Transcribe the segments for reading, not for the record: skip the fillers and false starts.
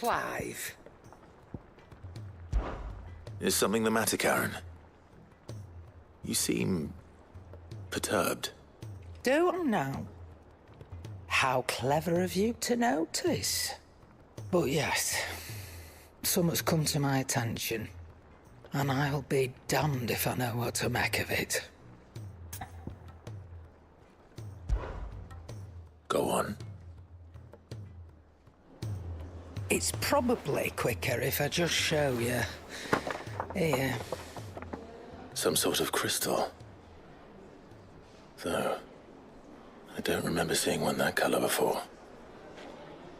Clive. Is something the matter, Karen? You seem perturbed. Do I now? How clever of you to notice. But yes, something's come to my attention, and I'll be damned if I know what to make of it. Go on. It's probably quicker if I just show you. Here. Some sort of crystal. Though, I don't remember seeing one that colour before.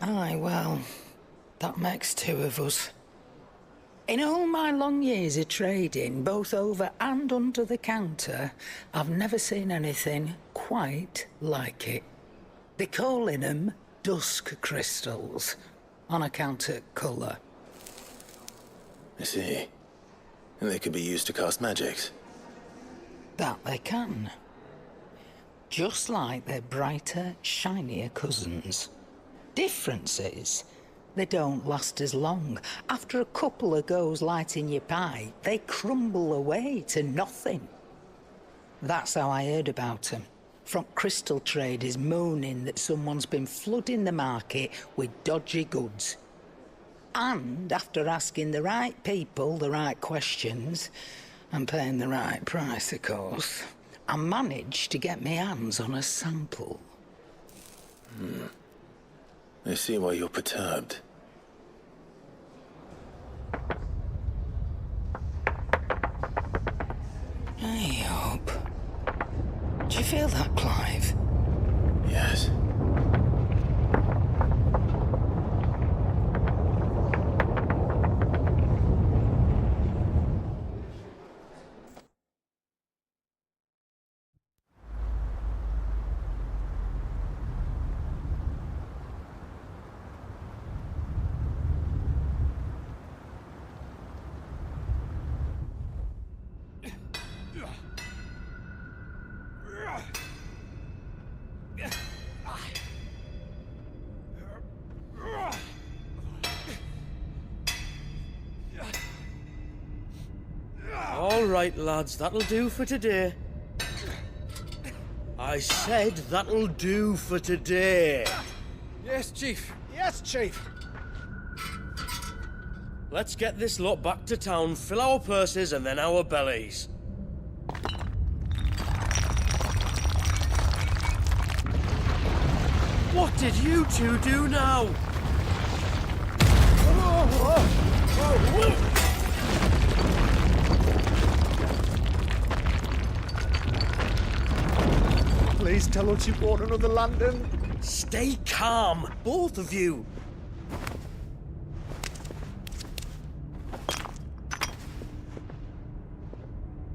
Aye, well, that makes two of us. In all my long years of trading, both over and under the counter, I've never seen anything quite like it. They're calling them dusk crystals, on account of colour. I see. And they could be used to cast magics. That they can. Just like their brighter, shinier cousins. Difference is, they don't last as long. After a couple of goes lighting your pipe, they crumble away to nothing. That's how I heard about them. From crystal traders moaning that someone's been flooding the market with dodgy goods. And after asking the right people the right questions, and paying the right price, of course, I managed to get my hands on a sample. I see why you're perturbed. I hope. Do you feel that, Clive? Yes. All right, lads, that'll do for today. I said that'll do for today. Yes, Chief. Yes, Chief. Let's get this lot back to town, fill our purses and then our bellies. What did you two do now? Please tell us you bought another lantern. Stay calm, both of you.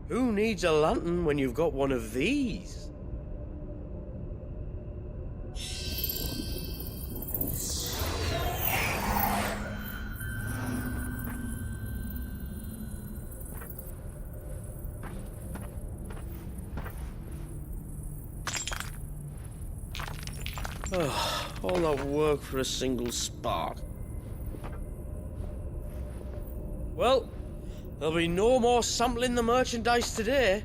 Who needs a lantern when you've got one of these? All that work for a single spark. Well, there'll be no more sampling the merchandise today.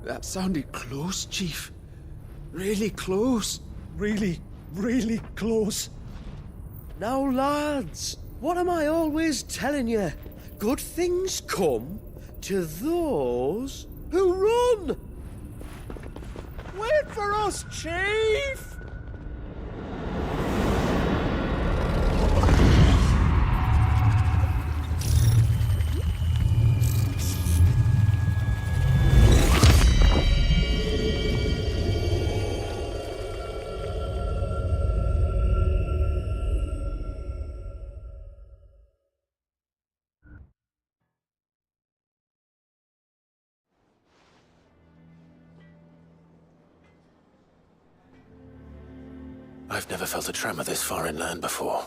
That sounded close, Chief. Really close. Really, really close. Now, lads, what am I always telling you? Good things come to those who run! Wait for us, Chief! I've never felt a tremor this far inland before.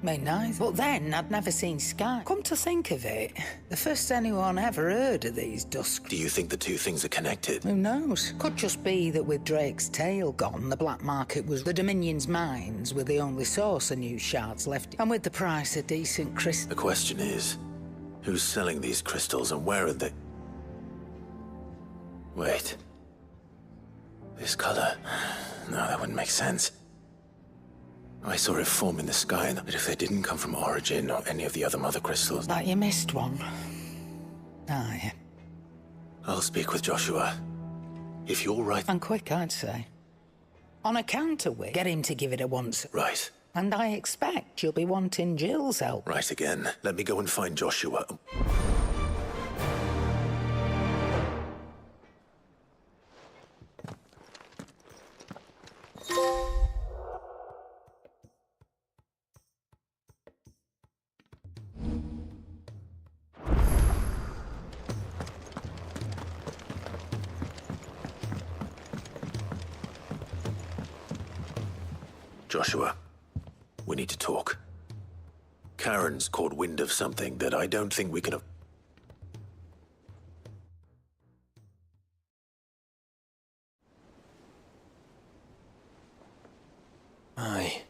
Me neither. But then I'd never seen Sky. Come to think of it, the first anyone ever heard of these dusk. Do you think the two things are connected? Who knows? Could just be that with Drake's tail gone, the black market was the Dominion's mines were the only source of new shards left. And with the price of decent crystal... The question is, who's selling these crystals and where are they? Wait. This color... No, that wouldn't make sense. I saw it form in the sky, but if they didn't come from Origin or any of the other mother crystals... But you missed one. Aye. I'll speak with Joshua. If you're right... And quick, I'd say. On account of which, get him to give it a once. Right. And I expect you'll be wanting Jill's help. Right again. Let me go and find Joshua. Joshua, we need to talk. Karen's caught wind of something that I don't think we can have... Aye.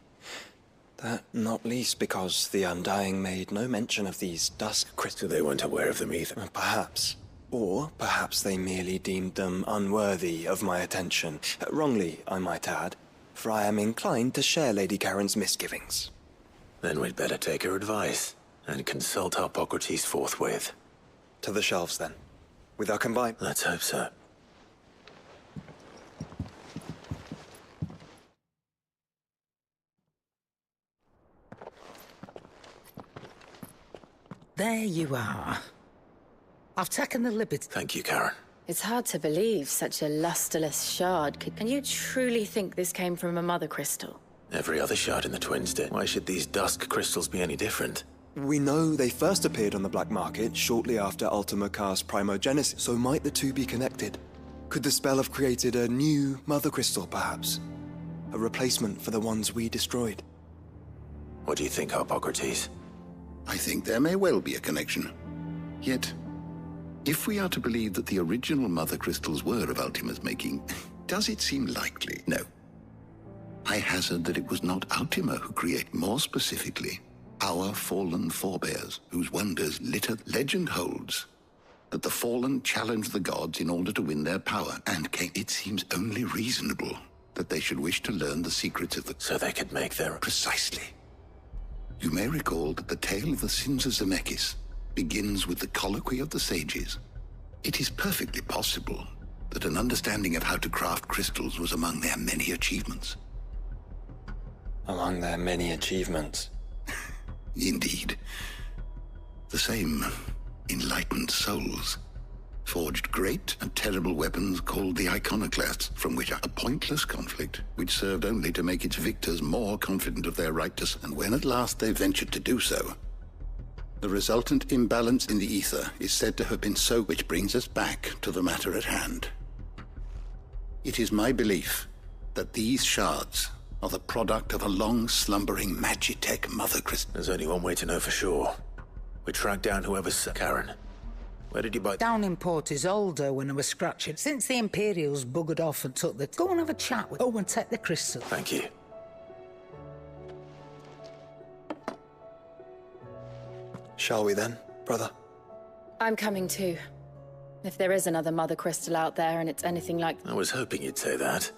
That not least because the Undying made no mention of these dusk crystals. So they weren't aware of them either. Perhaps. Or perhaps they merely deemed them unworthy of my attention. Wrongly, I might add, for I am inclined to share Lady Karen's misgivings. Then we'd better take her advice and consult Hippocrates forthwith. To the shelves, then. With our combined... Let's hope so. There you are. I've taken the liberty... Thank you, Karen. It's hard to believe such a lusterless shard could... Can you truly think this came from a mother crystal? Every other shard in the Twins did. Why should these dusk crystals be any different? We know they first appeared on the black market shortly after Ultima Cast Primogenesis, so might the two be connected? Could the spell have created a new mother crystal, perhaps? A replacement for the ones we destroyed? What do you think, Hippocrates? I think there may well be a connection. Yet, if we are to believe that the original mother crystals were of Ultima's making, does it seem likely? No. I hazard that it was not Ultima who created, more specifically, our fallen forebears, whose wonders litter. Legend holds that the fallen challenged the gods in order to win their power, and came. It seems only reasonable that they should wish to learn the secrets of the... So they could make their... Precisely. You may recall that the tale of the sins of Zemeckis begins with the colloquy of the sages. It is perfectly possible that an understanding of how to craft crystals was among their many achievements. Among their many achievements. Indeed. The same enlightened souls forged great and terrible weapons called the Iconoclasts, from which a pointless conflict which served only to make its victors more confident of their right to... And when at last they ventured to do so, the resultant imbalance in the ether is said to have been so, which brings us back to the matter at hand. It is my belief that these shards are the product of a long-slumbering Magitech mother crystal. There's only one way to know for sure. We track down whoever's... Karen, where did you buy... Down in Port Isolde when I was scratching. Since the Imperials buggered off and took the... Go and have a chat with... Oh, and take the crystal. Thank you. Shall we then, brother? I'm coming too. If there is another mother crystal out there and it's anything like... I was hoping you'd say that.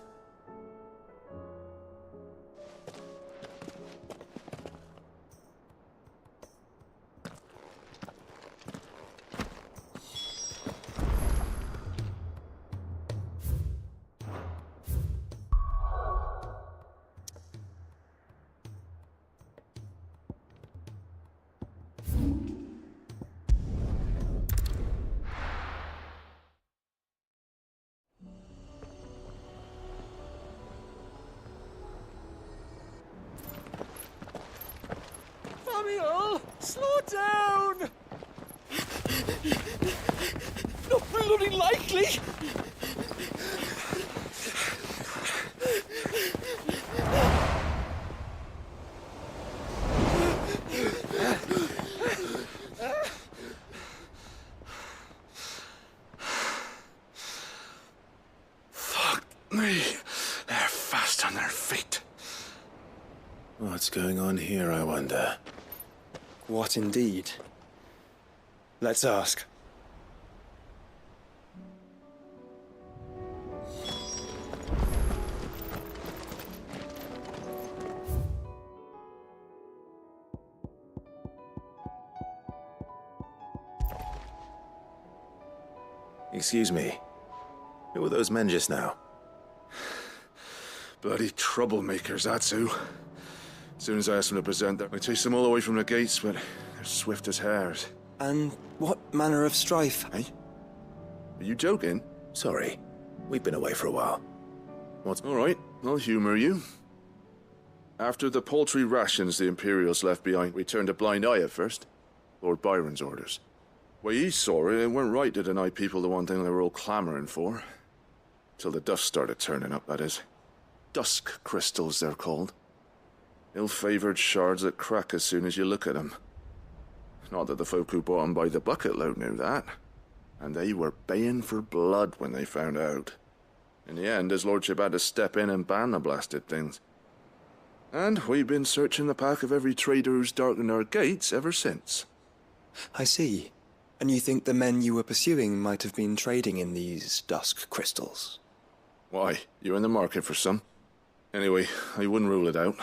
Samuel, slow down! Not bloody likely! going on here, I wonder? What indeed? Let's ask. Excuse me. Who were those men just now? Bloody troublemakers, that's who. As soon as I asked them to present them, I chased them all away from the gates, but they're swift as hares. And what manner of strife? Hey? Are you joking? Sorry. We've been away for a while. What's... All right, I'll humor you. After the paltry rations the Imperials left behind, we turned a blind eye at first. Lord Byron's orders. Way he saw it, it weren't right to deny people the one thing they were all clamoring for. Till the dust started turning up, that is. Dusk crystals, they're called. Ill-favored shards that crack as soon as you look at them. Not that the folk who bought them by the bucket load knew that. And they were baying for blood when they found out. In the end, his lordship had to step in and ban the blasted things. And we've been searching the pack of every trader who's darkened our gates ever since. I see. And you think the men you were pursuing might have been trading in these dusk crystals? Why, you're in the market for some. Anyway, I wouldn't rule it out.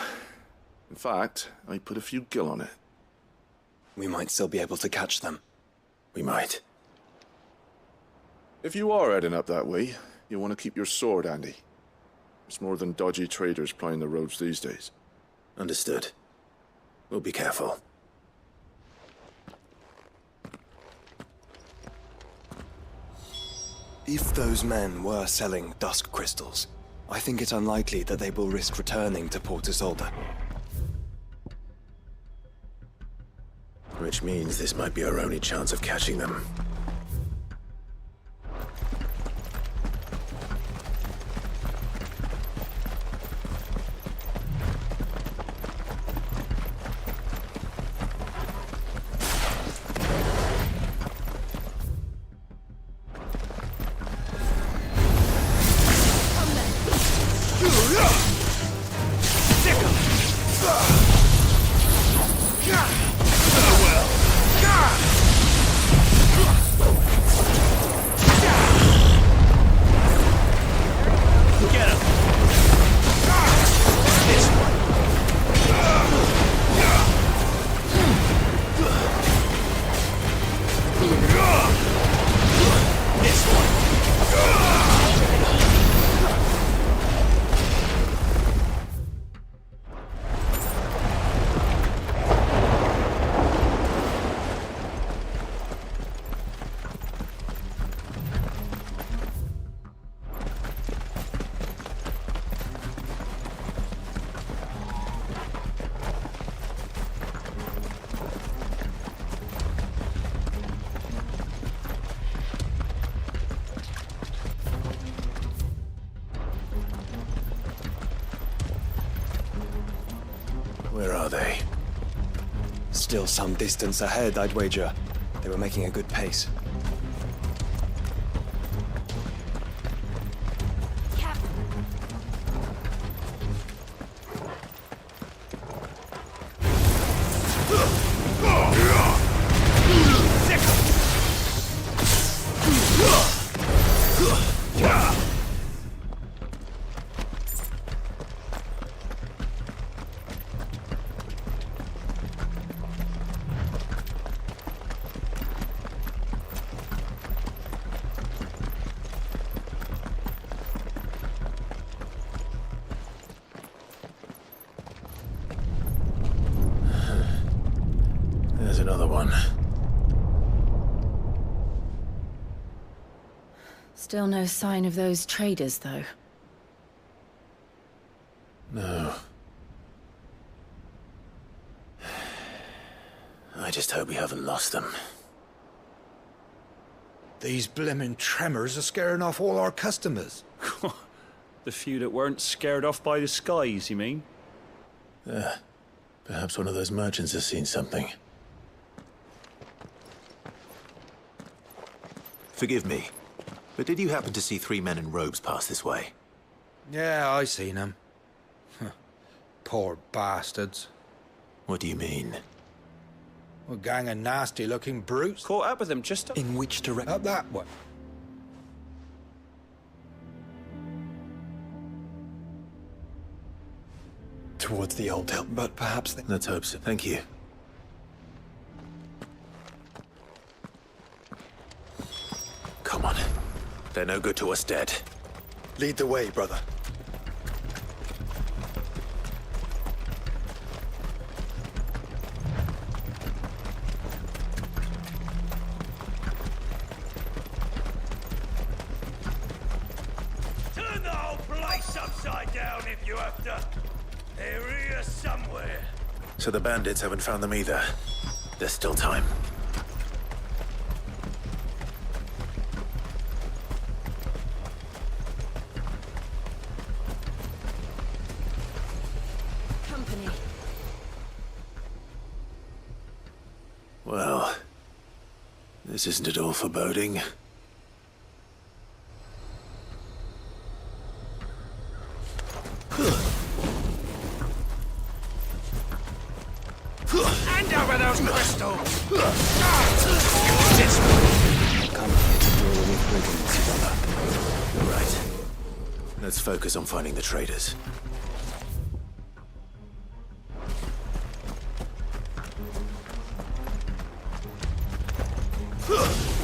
In fact, I put a few gil on it. We might still be able to catch them. We might. If you are heading up that way, you want to keep your sword handy. It's more than dodgy traders plying the roads these days. Understood. We'll be careful. If those men were selling dusk crystals, I think it unlikely that they will risk returning to Port Isolde. Which means this might be our only chance of catching them. Where are they? Still some distance ahead, I'd wager. They were making a good pace. There's another one. Still no sign of those traders, though. No. I just hope we haven't lost them. These blimmin' tremors are scaring off all our customers. The few that weren't scared off by the skies, you mean? Perhaps one of those merchants has seen something. Forgive me, but did you happen to see 3 men in robes pass this way? Yeah, I seen them. Poor bastards. What do you mean? A gang of nasty-looking brutes. Caught up with them just... In which direction? Up that way. Towards the old hill, but perhaps they... Let's hope so. Thank you. Come on. They're no good to us dead. Lead the way, brother. Turn the whole place upside down if you have to. They're here somewhere. So the bandits haven't found them either. There's still time. Company. Well, this isn't at all foreboding. Hand over those crystals! You're right. Let's focus on finding the traitors.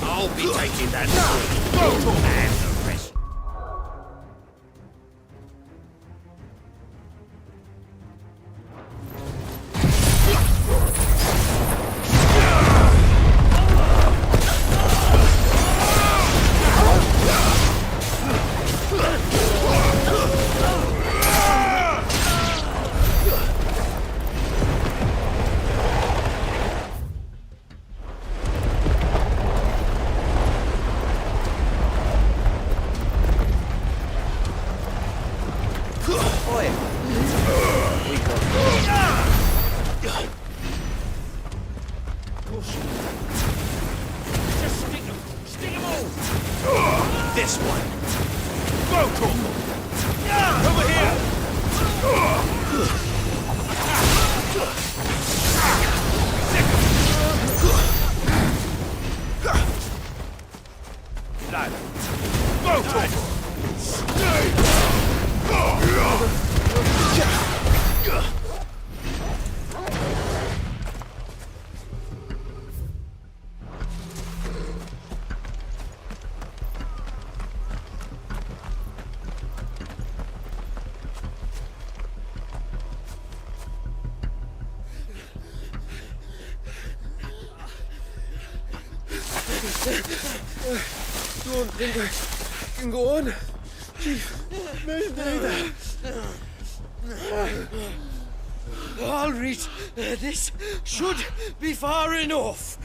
I'll be taking that and the rest. This one. Vocal. Over here. Don't think I can go on. Neither. All right, this should be far enough.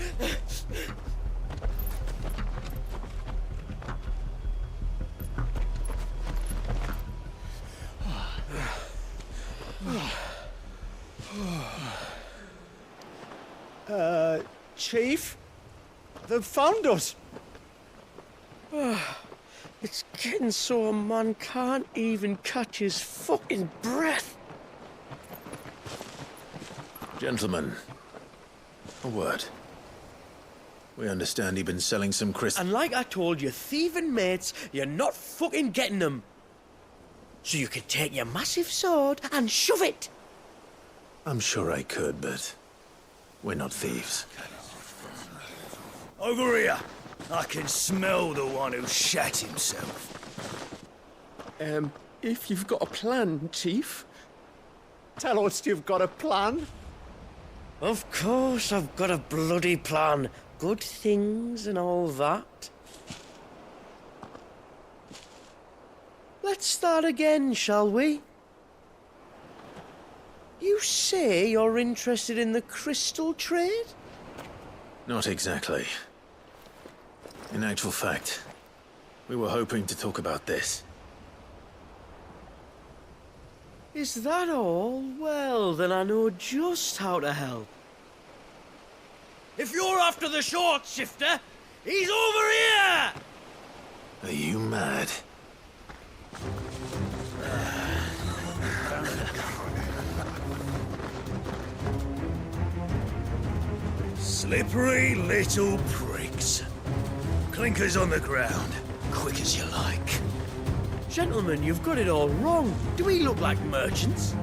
Chief? They've found us. It's getting so a man can't even catch his fucking breath. Gentlemen, a word. We understand you've been selling some crystals. And like I told your thieving mates, you're not fucking getting them. So you can take your massive sword and shove it. I'm sure I could, but we're not thieves. Over here. I can smell the one who shat himself. If you've got a plan, Chief, tell us you've got a plan. Of course I've got a bloody plan. Good things and all that. Let's start again, shall we? You say you're interested in the crystal trade? Not exactly. In actual fact, we were hoping to talk about this. Is that all? Well, then I know just how to help. If you're after the short shifter, he's over here! Are you mad? Slippery little pricks. Clinkers on the ground, quick as you like. Gentlemen, you've got it all wrong. Do we look like merchants?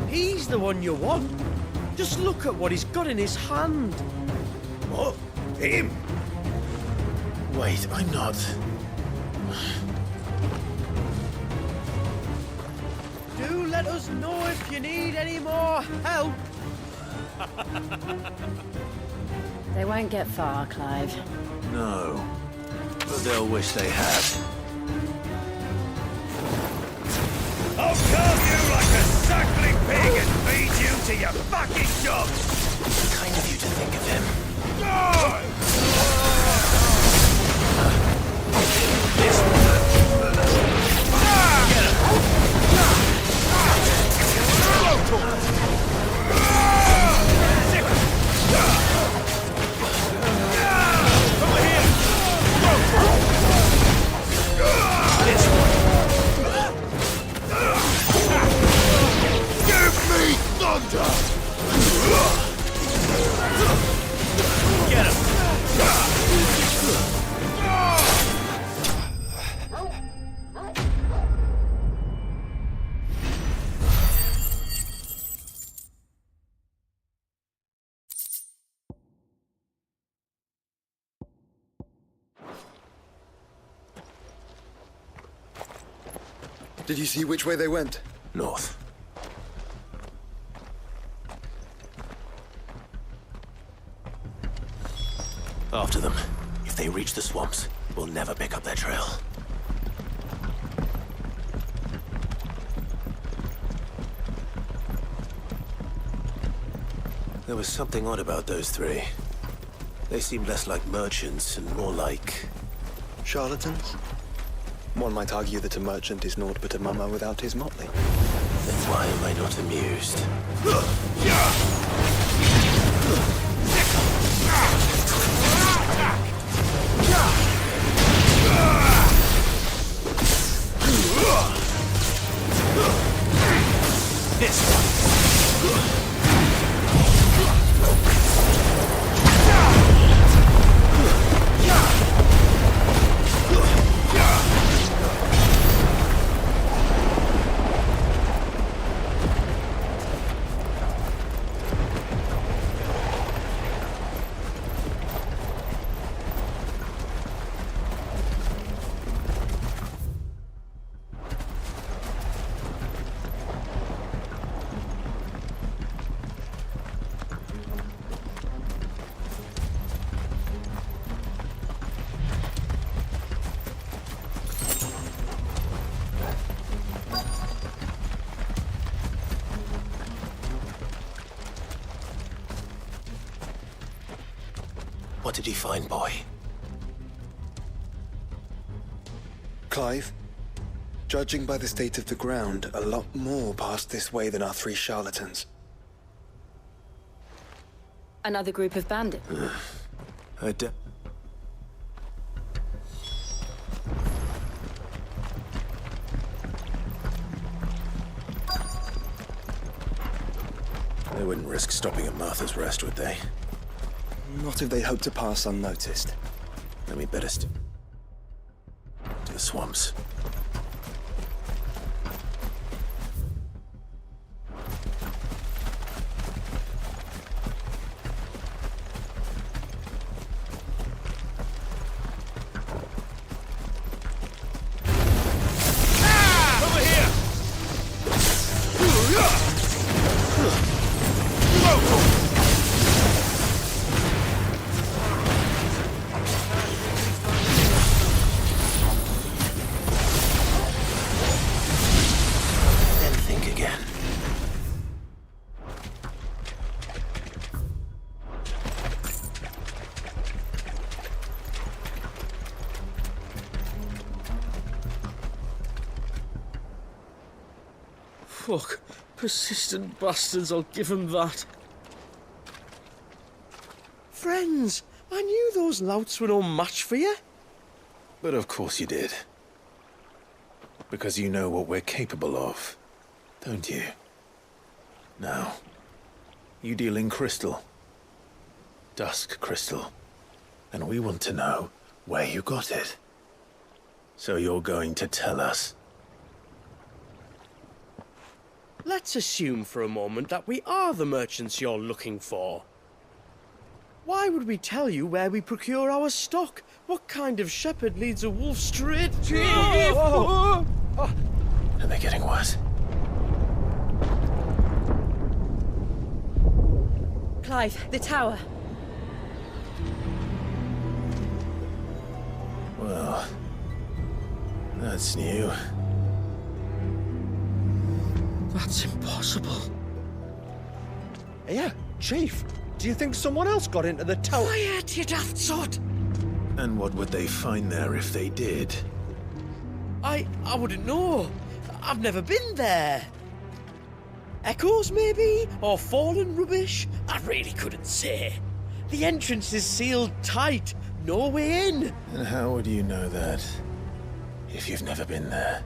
He's the one you want. Just look at what he's got in his hand. What? Him? Wait, I'm not... Do let us know if you need any more help. They won't get far, Clive. No. But they'll wish they had. I'll carve you like a suckling pig and feed you to your fucking dogs! Kind of you to think of him. Give me thunder! Get him! Did you see which way they went? North. After them. If they reach the swamps, we'll never pick up their trail. There was something odd about those three. They seemed less like merchants and more like... Charlatans? One might argue that a merchant is naught but a mummer without his motley. Then why am I not amused? This one! What did he find, boy? Clive, judging by the state of the ground, a lot more passed this way than our three charlatans. Another group of bandits. They wouldn't risk stopping at Martha's Rest, would they? Not if they hope to pass unnoticed. Then we better to the swamps. Fuck. Persistent bastards, I'll give them that. Friends, I knew those louts were no match for you. But of course you did. Because you know what we're capable of, don't you? Now, you deal in crystal. dusk crystal. And we want to know where you got it. So you're going to tell us? Let's assume for a moment that we are the merchants you're looking for. Why would we tell you where we procure our stock? What kind of shepherd leads a wolf straight? Are they getting worse? Clive, the tower. Well, that's new. That's impossible. Yeah, Chief. Do you think someone else got into the tower? Quiet, you daft sod! And what would they find there if they did? I wouldn't know. I've never been there. Echoes, maybe? Or fallen rubbish? I really couldn't say. The entrance is sealed tight. No way in. And how would you know that, if you've never been there?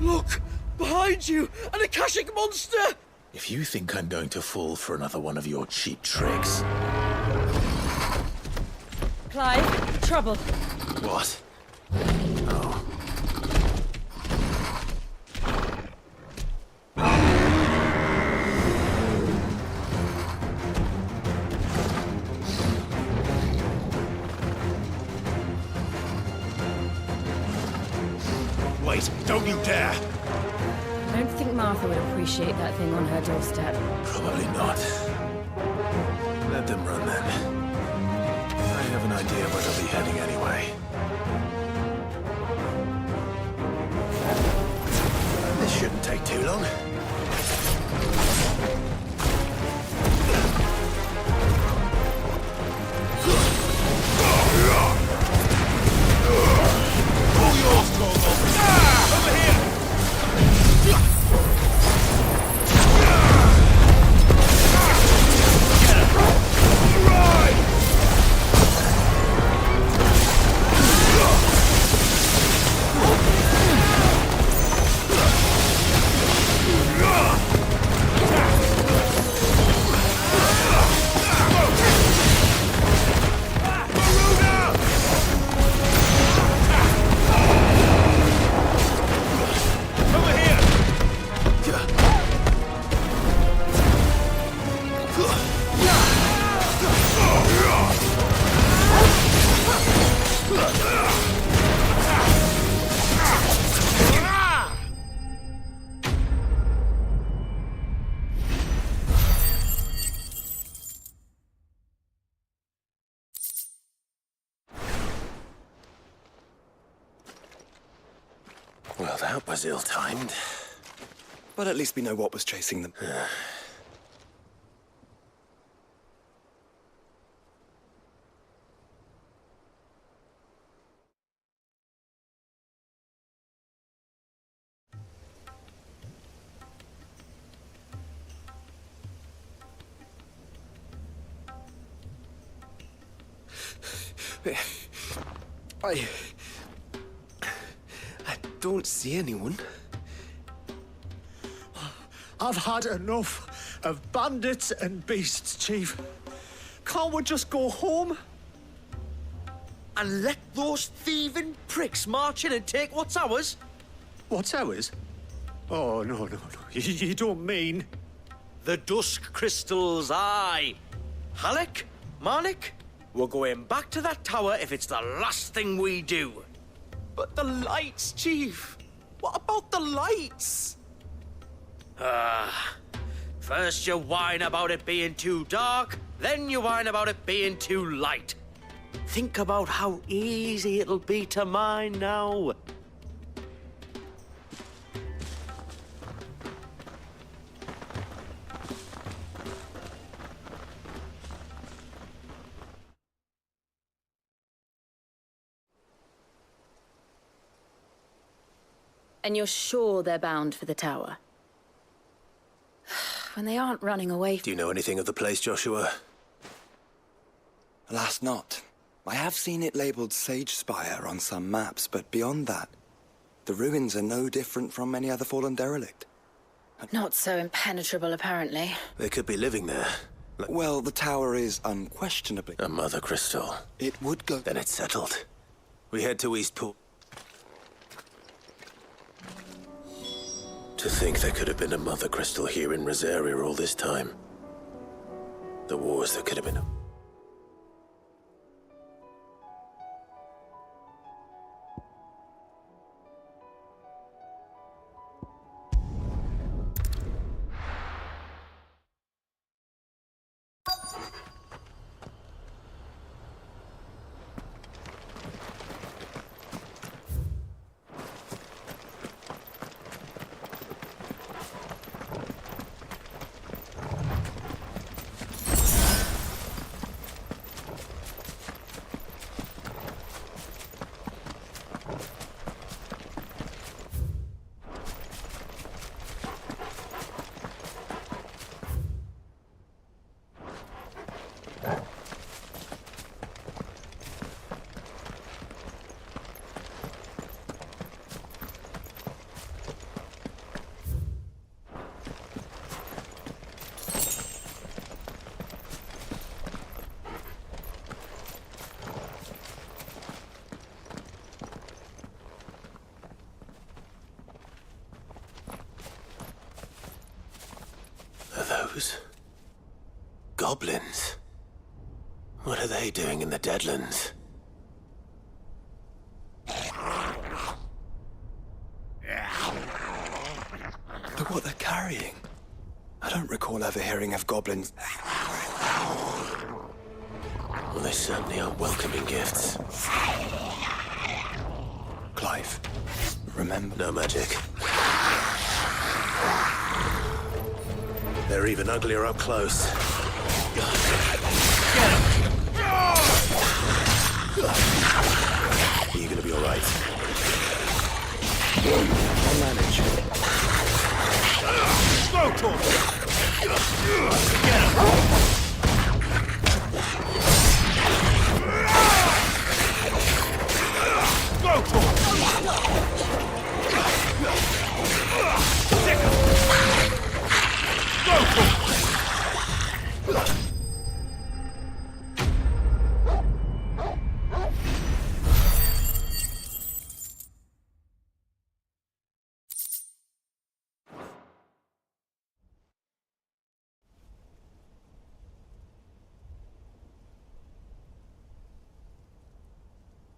Look! Behind you! An Akashic monster! If you think I'm going to fall for another one of your cheap tricks... Clive, trouble. What? Oh. Wait, don't you dare! I don't think Martha would appreciate that thing on her doorstep. Probably not. Let them run then. I have an idea where they'll be heading anyway. This shouldn't take too long. All yours, Torgo! Over here! Well, that was ill-timed. But at least we know what was chasing them. I don't see anyone. I've had enough of bandits and beasts, Chief. Can't we just go home? And let those thieving pricks march in and take what's ours? What's ours? Oh, no. You don't mean... The dusk crystals, aye. Halleck, Marnik, we're going back to that tower if it's the last thing we do. But the lights, Chief. What about the lights? First you whine about it being too dark, then you whine about it being too light. Think about how easy it'll be to mine now. And you're sure they're bound for the tower? When they aren't running away... Do you know anything of the place, Joshua? Alas, not. I have seen it labelled Sage Spire on some maps, but beyond that, the ruins are no different from any other fallen derelict. Not so impenetrable, apparently. They could be living there. Well, the tower is unquestionably a mother crystal. It would go. Then it's settled. We head to Eastpool. To think there could have been a mother crystal here in Rosaria all this time. The wars that could have been. Those goblins. What are they doing in the Deadlands? Look what they're carrying. I don't recall ever hearing of goblins. Well, they certainly aren't welcoming gifts. Clive, remember? No magic. They're even uglier up close. Are you gonna be all right? I'll manage. Go, Tom! Go, Tom! Go, Tom!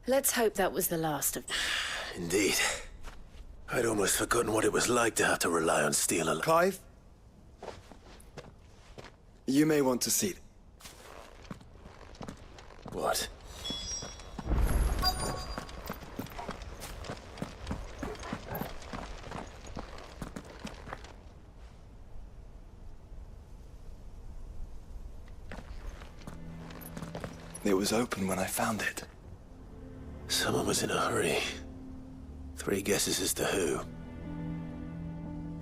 Let's hope that was the last of... Indeed. I'd almost forgotten what it was like to have to rely on steel alone. Clive? You may want to see. What? It was open when I found it. Someone was in a hurry. 3 guesses as to who.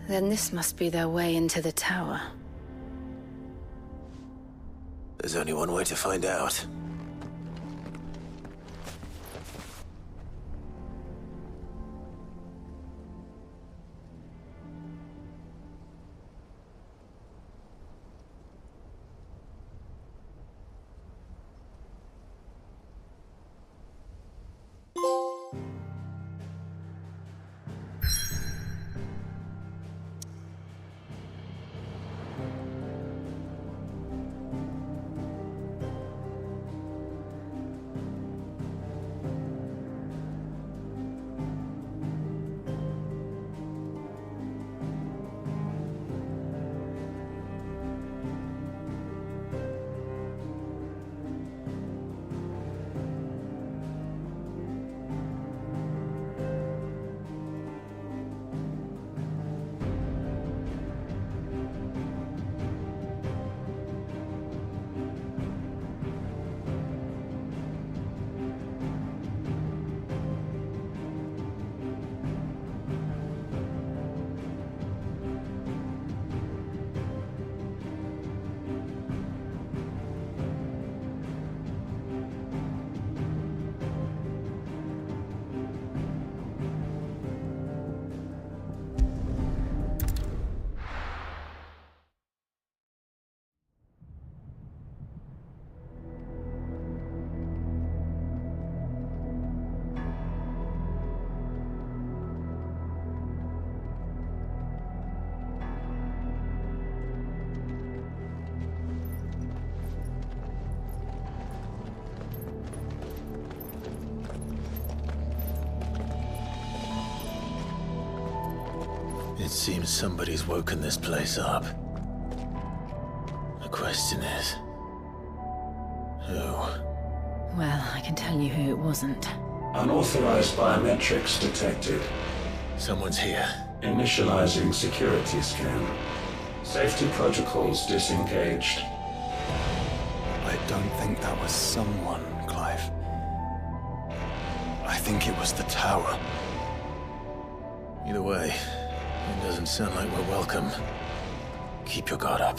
Then this must be their way into the tower. There's only one way to find out. It seems somebody's woken this place up. The question is... who? Well, I can tell you who it wasn't. Unauthorized biometrics detected. Someone's here. Initializing security scan. Safety protocols disengaged. I don't think that was someone, Clive. I think it was the tower. Either way, it doesn't sound like we're welcome. Keep your guard up.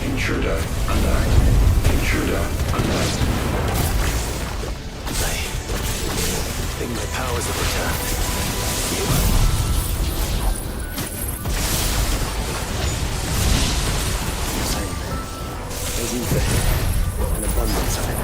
Intruder alert. Intruder alert. I think my powers have returned. Same. There's ether here. An abundance of it.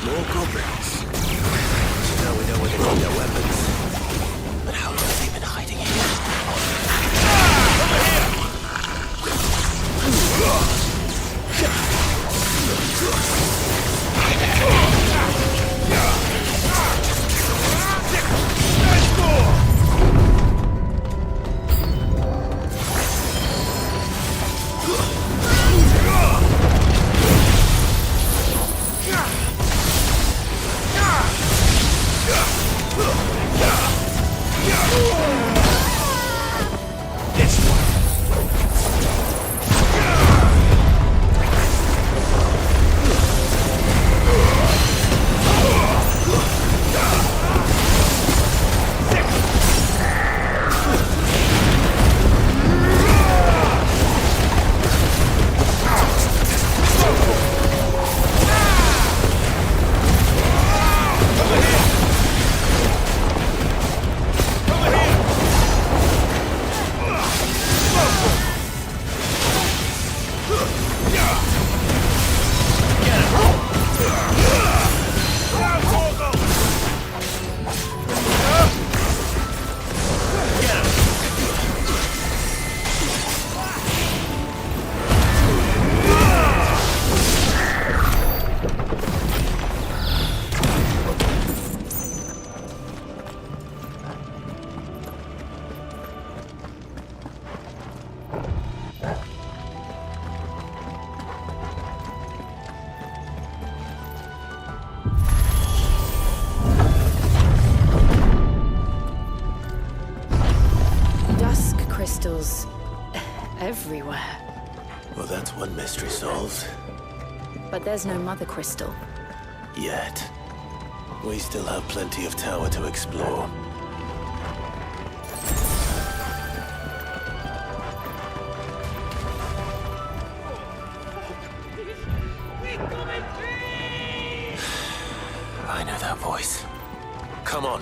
More goblins. Now we know where they got their weapons. But how long have they been hiding here? Crystals everywhere. Well, that's one mystery solved. But there's no mother crystal. Yet. We still have plenty of tower to explore. I know that Come on.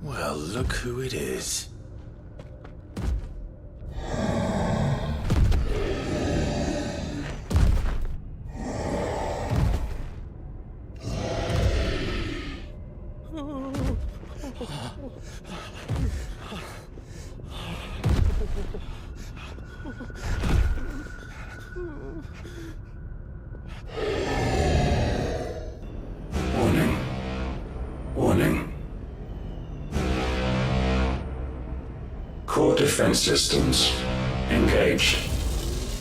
Well, look who it is. Warning. Warning. Core defense systems engaged.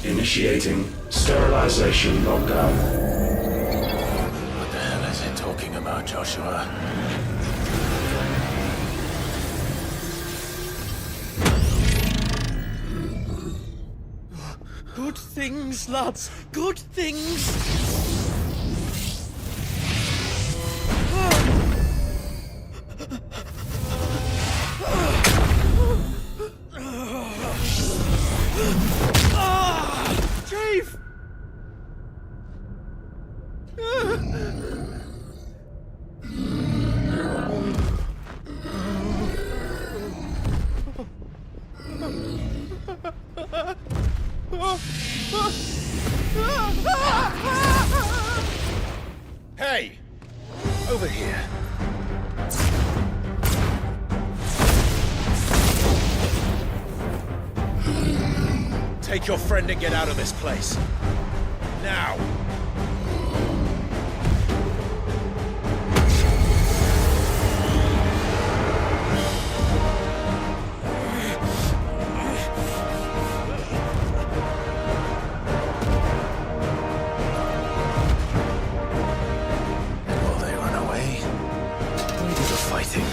Initiating sterilization lockdown. What the hell is it talking about, Joshua? Good things, lads. Good things. Chief! Hey! Over here. Take your friend and get out of this place. Now! Will they run away? We do the fighting.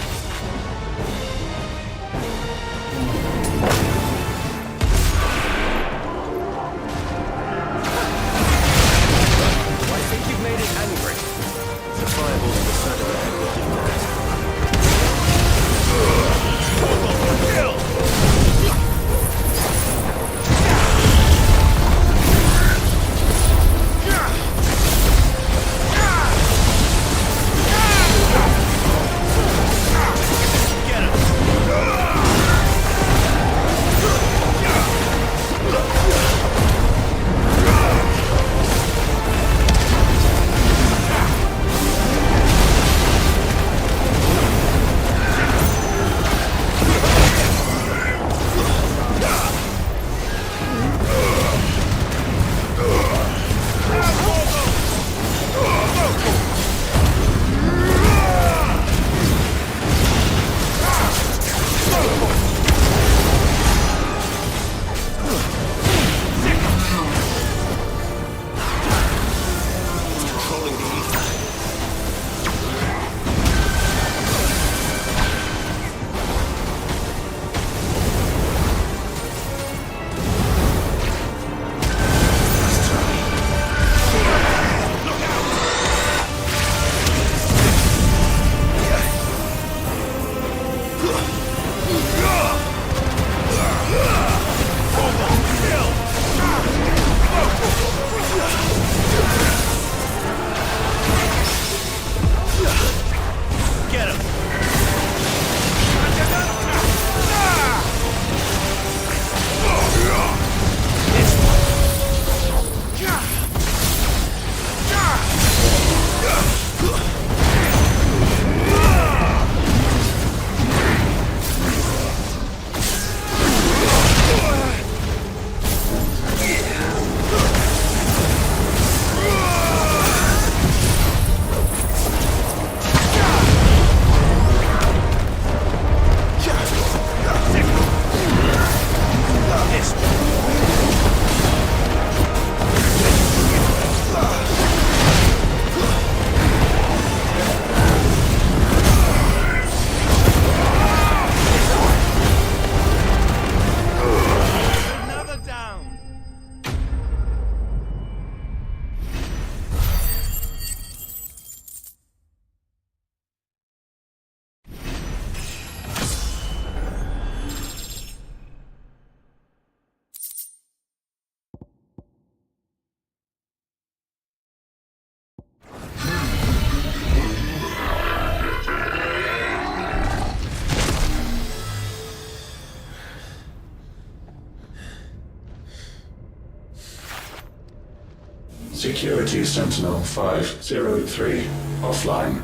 Security Sentinel 503 offline.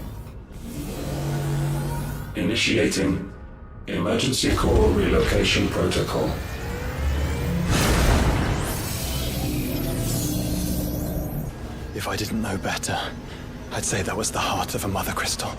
Initiating Emergency Core Relocation Protocol. If I didn't know better, I'd say that was the heart of a Mother Crystal.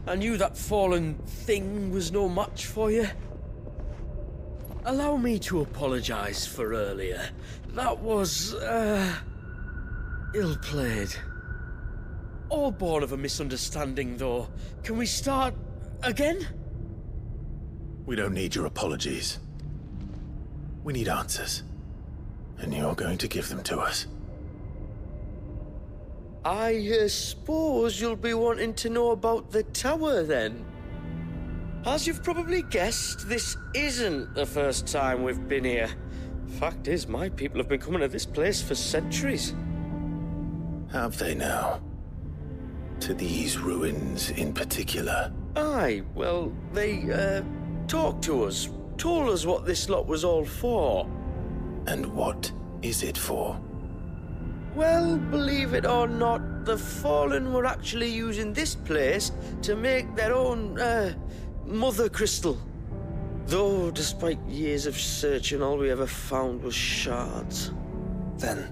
I knew that fallen thing was no match for you. Allow me to apologize for earlier. That was, ill-played. All born of a misunderstanding, though. Can we start again? We don't need your apologies. We need answers. And you're going to give them to us. I suppose you'll be wanting to know about the tower, then? As you've probably guessed, this isn't the first time we've been here. Fact is, my people have been coming to this place for centuries. Have they now? To these ruins in particular? Aye, well, they, talked to us. Told us what this lot was all for. And what is it for? Well, believe it or not, the Fallen were actually using this place to make their own, Mother Crystal. Though, despite years of searching, all we ever found was shards. Then,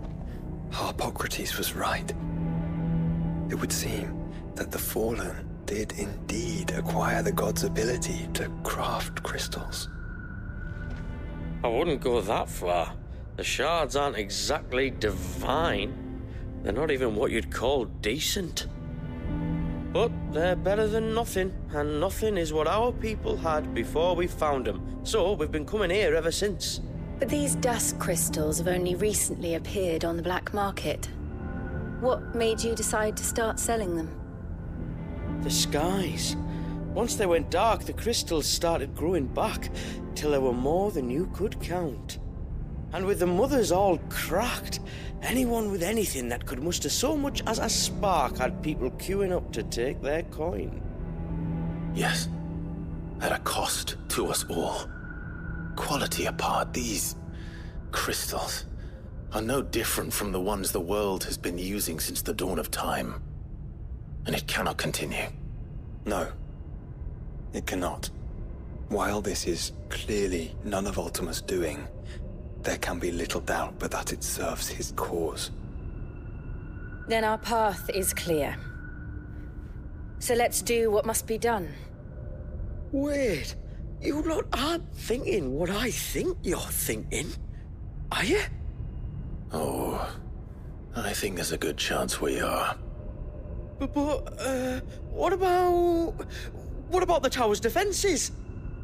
Harpocrates was right. It would seem that the Fallen did indeed acquire the god's ability to craft crystals. I wouldn't go that far. The shards aren't exactly divine. They're not even what you'd call decent. But they're better than nothing, and nothing is what our people had before we found them. So we've been coming here ever since. But these dust crystals have only recently appeared on the black market. What made you decide to start selling them? The skies. Once they went dark, the crystals started growing back, till there were more than you could count. And with the mothers all cracked, anyone with anything that could muster so much as a spark had people queuing up to take their coin. Yes, at a cost to us all. Quality apart, these crystals are no different from the ones the world has been using since the dawn of time. And it cannot continue. No, it cannot. While this is clearly none of Ultima's doing, there can be little doubt but that it serves his cause. Then our path is clear. So let's do what must be done. Wait, you lot aren't thinking what I think you're thinking, are you? Oh, I think there's a good chance we are. But what about the tower's defenses?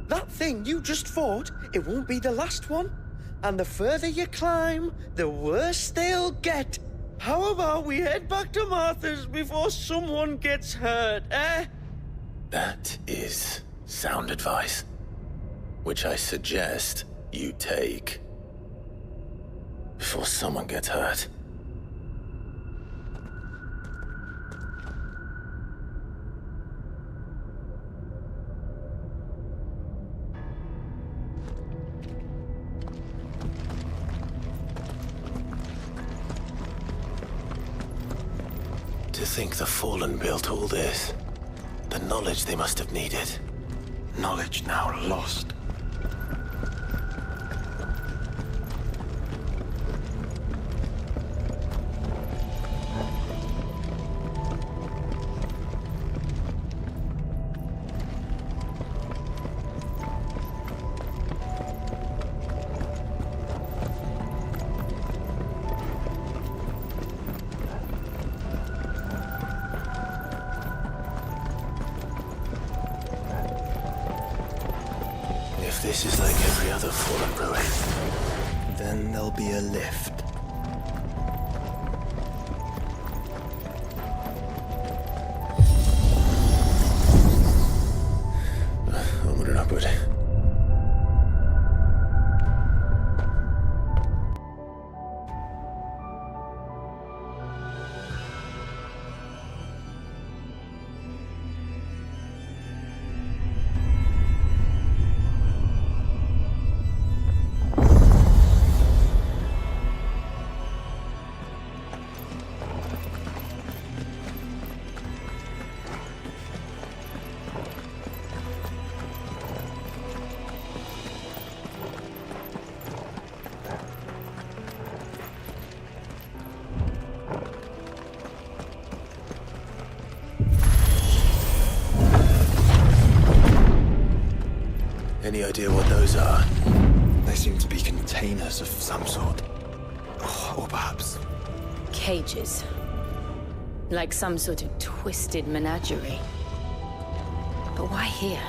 That thing you just fought, it won't be the last one. And the further you climb, the worse they'll get. How about we head back to Martha's before someone gets hurt, eh? That is sound advice, which I suggest you take before someone gets hurt. To think the Fallen built all this. The knowledge they must have needed. Knowledge now lost. If this is like every other Fallen ruin, then there'll be a lift. onward and upward. any idea what those are? They seem to be containers of some sort. Or perhaps... Cages. Like some sort of twisted menagerie. But why here?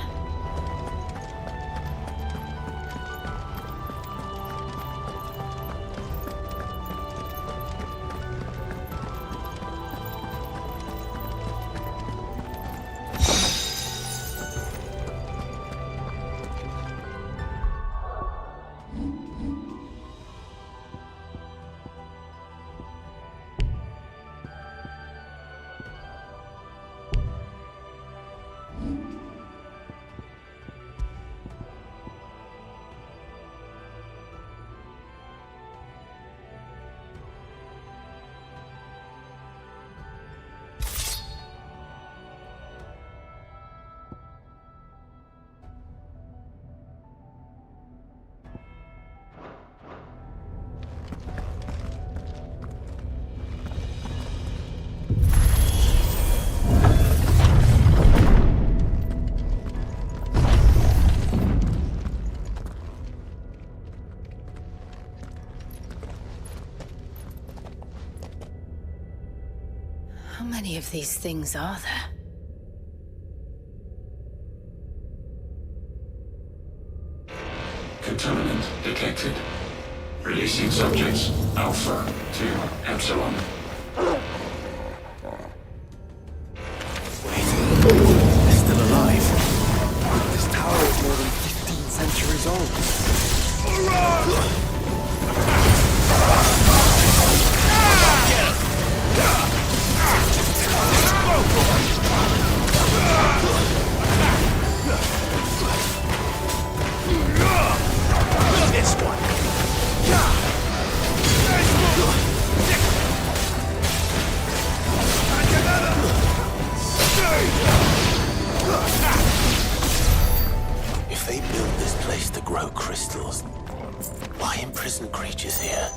How many of these things are there? Contaminant detected. Releasing subjects Alpha to Epsilon. Wait, they're still alive. This tower is more than 15 centuries old. This one. If they built this place to grow crystals, why imprison creatures here?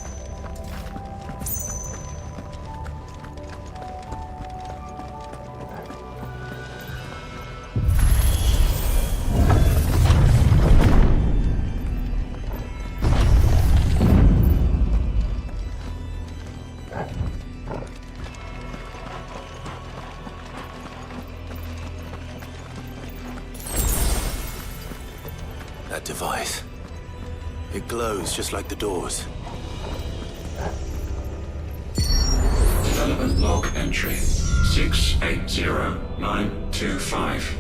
That device. It glows just like the doors. Development log entry 680925.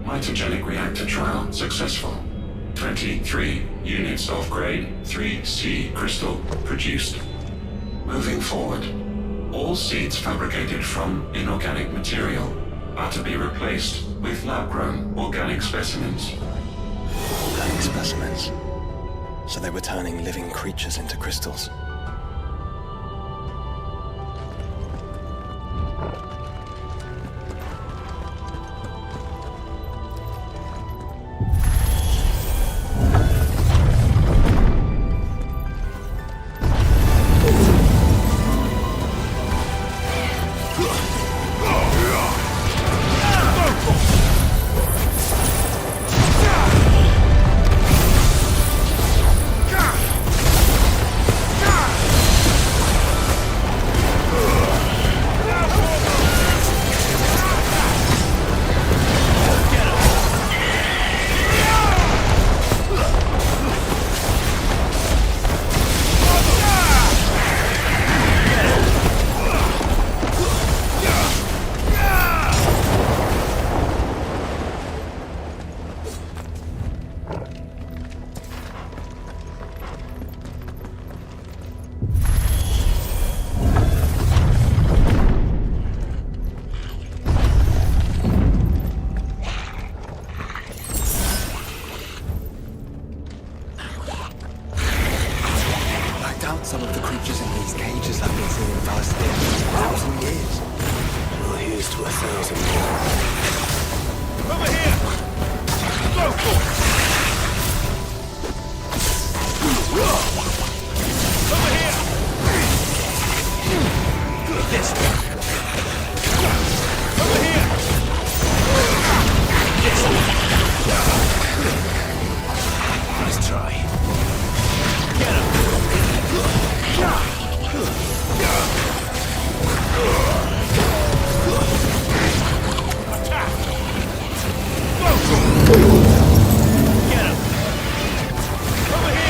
Mitogenic reactor trial successful. 23 units of grade 3C crystal produced. Moving forward, all seeds fabricated from inorganic material are to be replaced with lab-grown organic specimens. Organic specimens. So they were turning living creatures into crystals. Some of the creatures in these cages have been seen in Palestine for 1,000 years. Well, here's to 1,000 more. Over here! Go for it! Over here! This way! Over here! This way! try. Get him! Attack! Get him! Over here!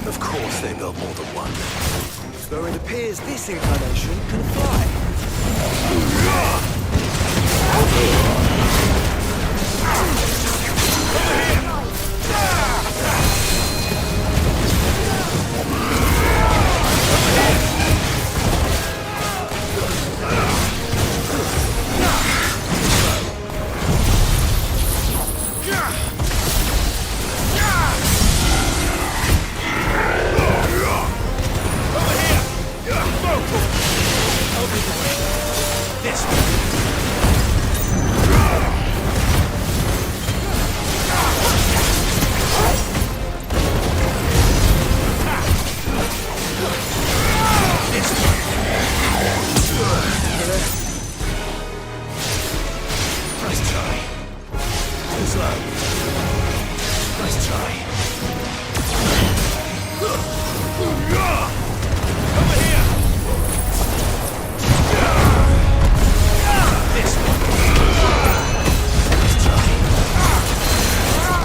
Of course they built more than one. Though it appears this incarnation can fly. Nice try. Too slow. Nice try. Over here! This one. Nice try.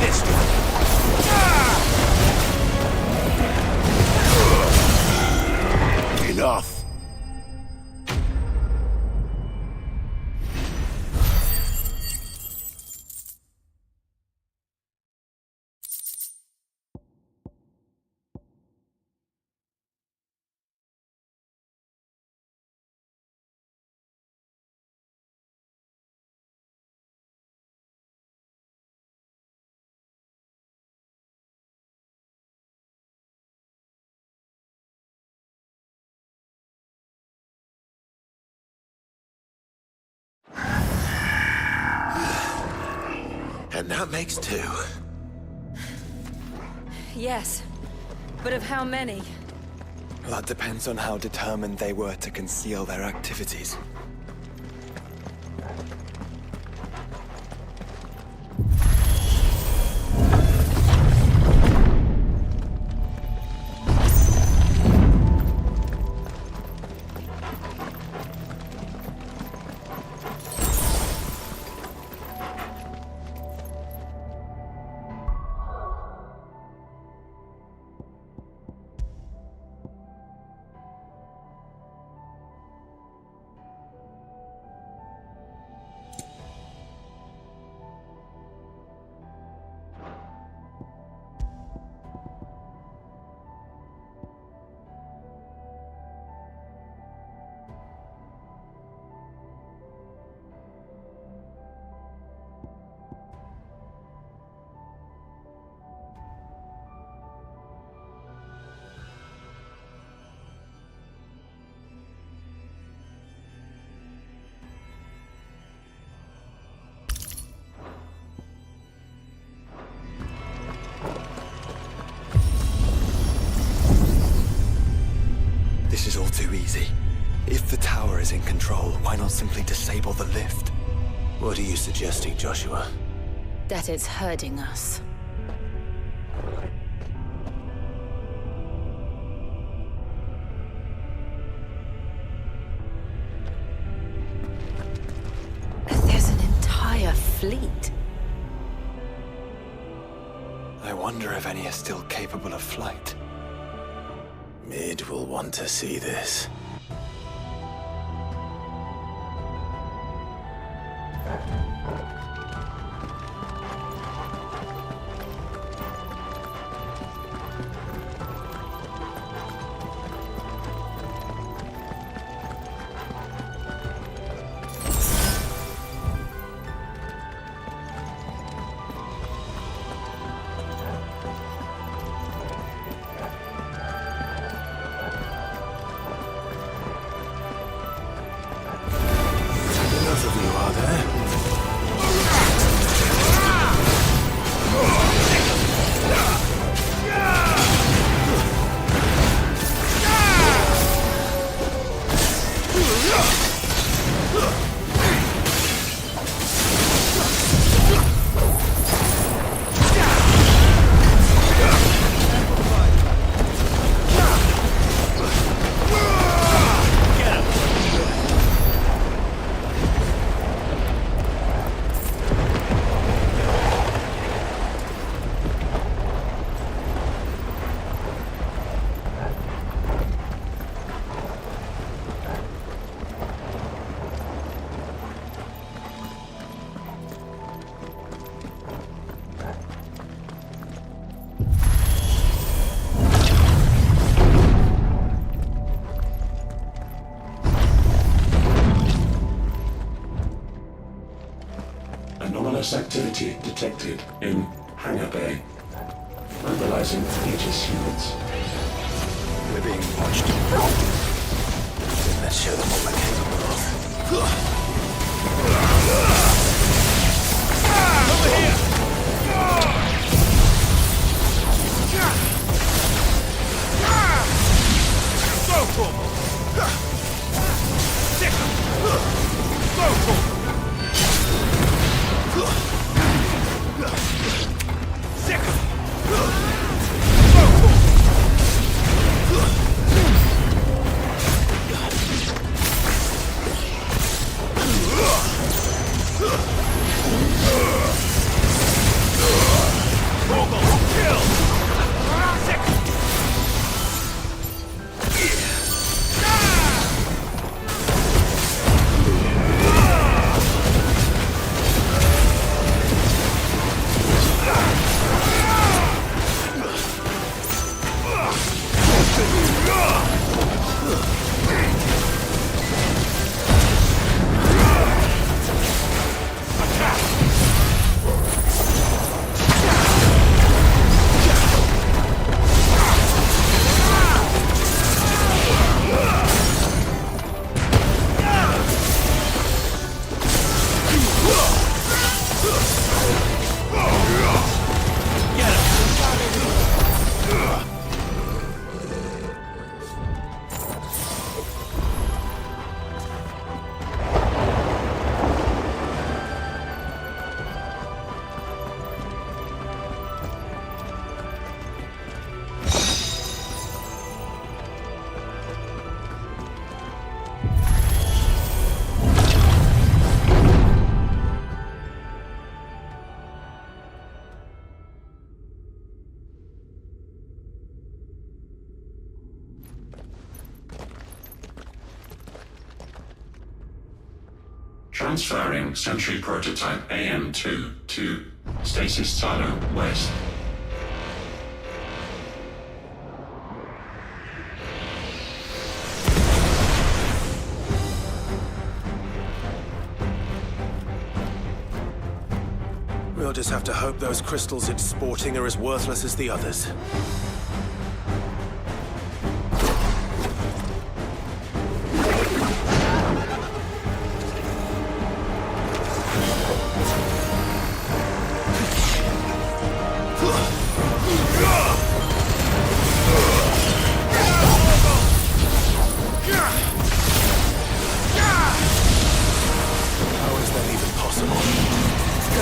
This one. Enough. And that makes 2. Yes. But of how many? That depends on how determined they were to conceal their activities. Why not simply disable the lift? What are you suggesting, Joshua? That it's hurting us. There's an entire fleet. I wonder if any are still capable of flight. Mid will want to see this. Enough of you, are there? Anomalous activity detected in Hangar Bay. Mobilizing Aegis units. We're being watched. Let's show them what we're capable of. Over here! Go for it! Stick 'em! Go for it! Sick 'em! Go for it! Transferring Sentry Prototype AM2 to Stasis Silo West. We'll just have to hope those crystals it's sporting are as worthless as the others.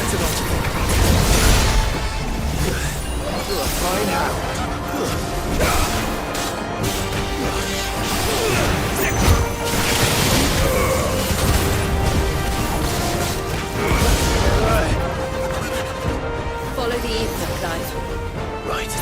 That's enough to think about. You're a fine hound. Follow the ether, Clive. Right.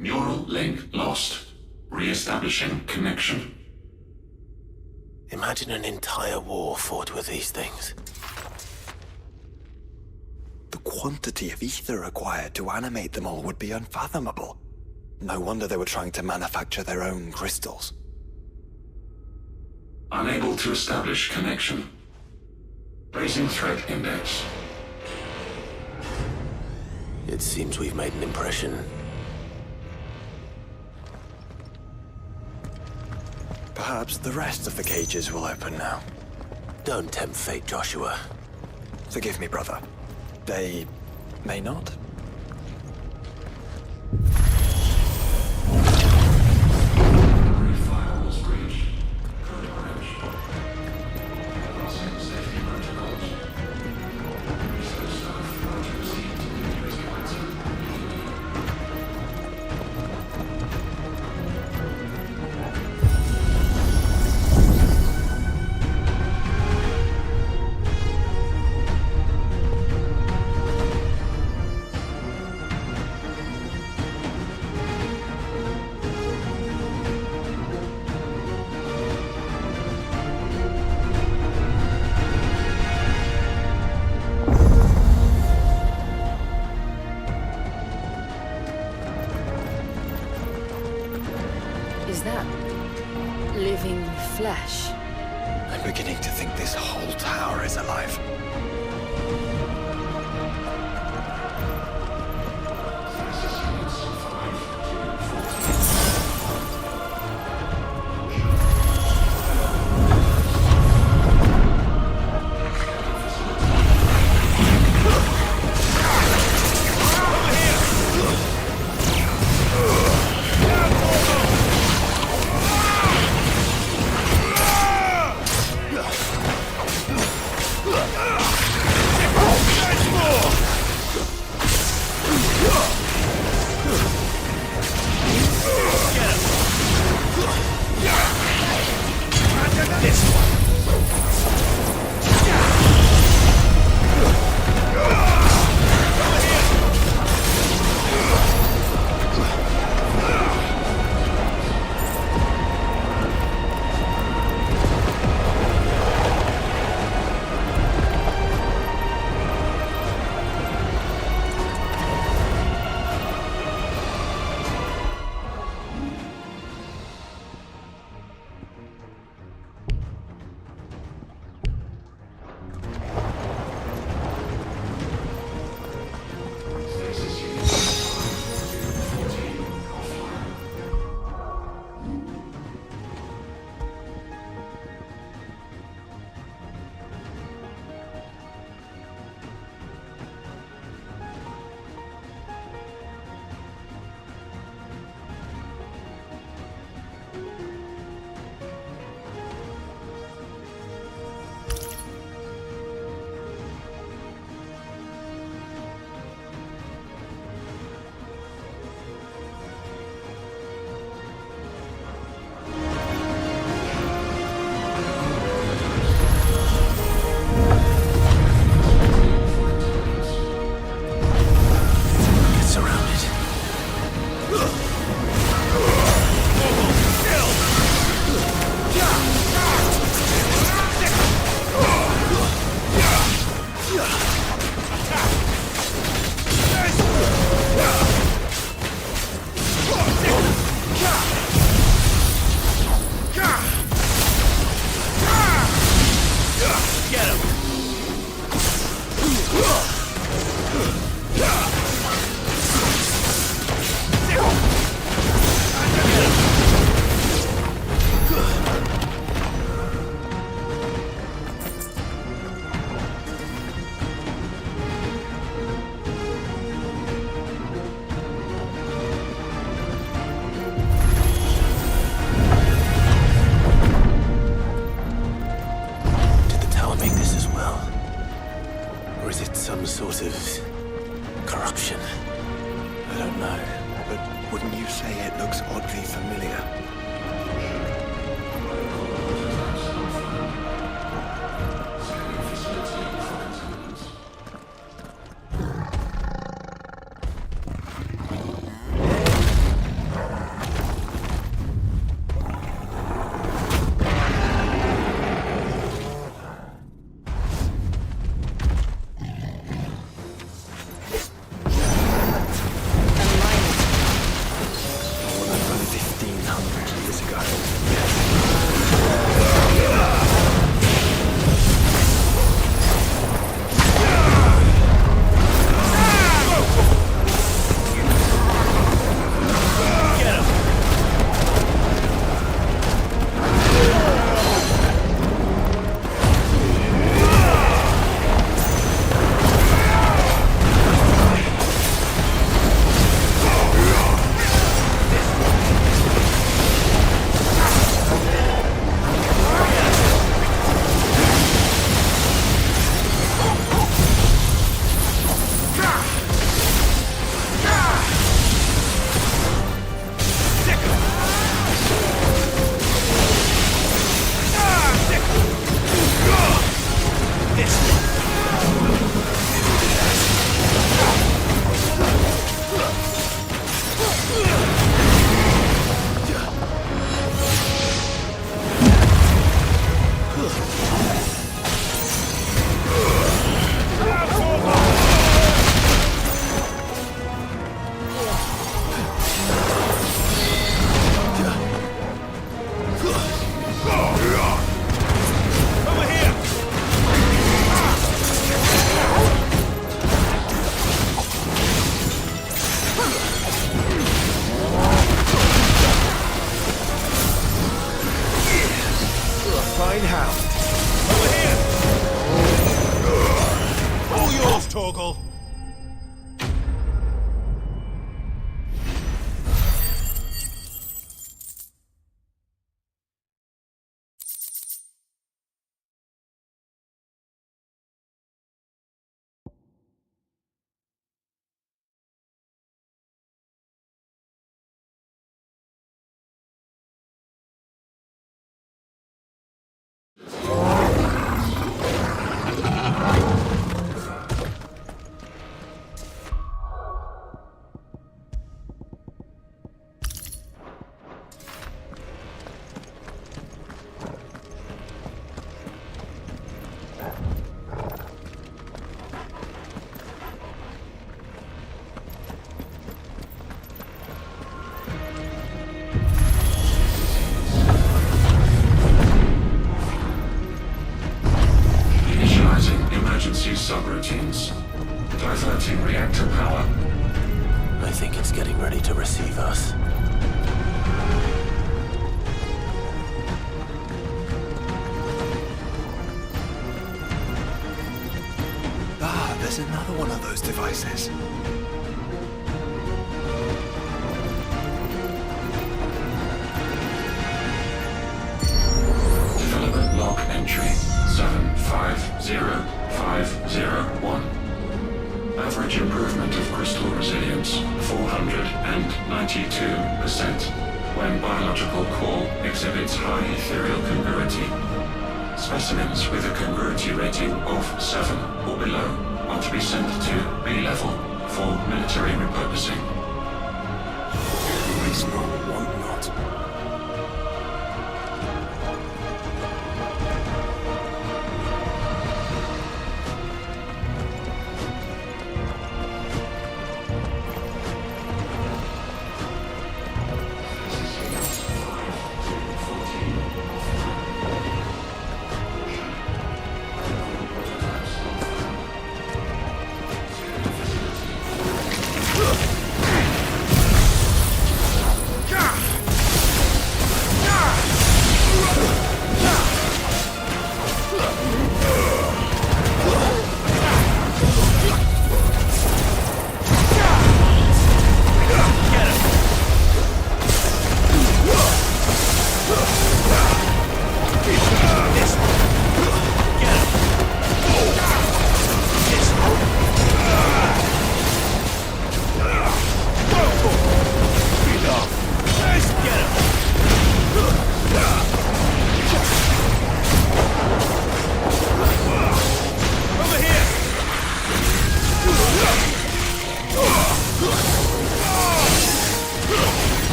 Neural link lost. Re-establishing connection. Imagine an entire war fought with these things. The quantity of ether required to animate them all would be unfathomable. No wonder they were trying to manufacture their own crystals. Unable to establish connection. Raising threat index. It seems we've made an impression. Perhaps the rest of the cages will open now. Don't tempt fate, Joshua. Forgive me, brother. They may not. Firewalls breached. Code orange. Crossing safety protocols. Research staff are to proceed to the rescue answer. Is that living flesh? I'm beginning to think this whole tower is alive. some sort of corruption. I don't know. But wouldn't you say it looks oddly familiar? Fine hound. Over here! All yours, Torgal. Subroutines. Diverting reactor power. I think it's getting ready to receive us. Ah, there's another one of those devices. Development log entry 750501. Average improvement of crystal resilience 492% when biological core exhibits high ethereal congruity. Specimens with a congruity rating of 7 or below are to be sent to B level for military repurposing. Waste not, want not. Go!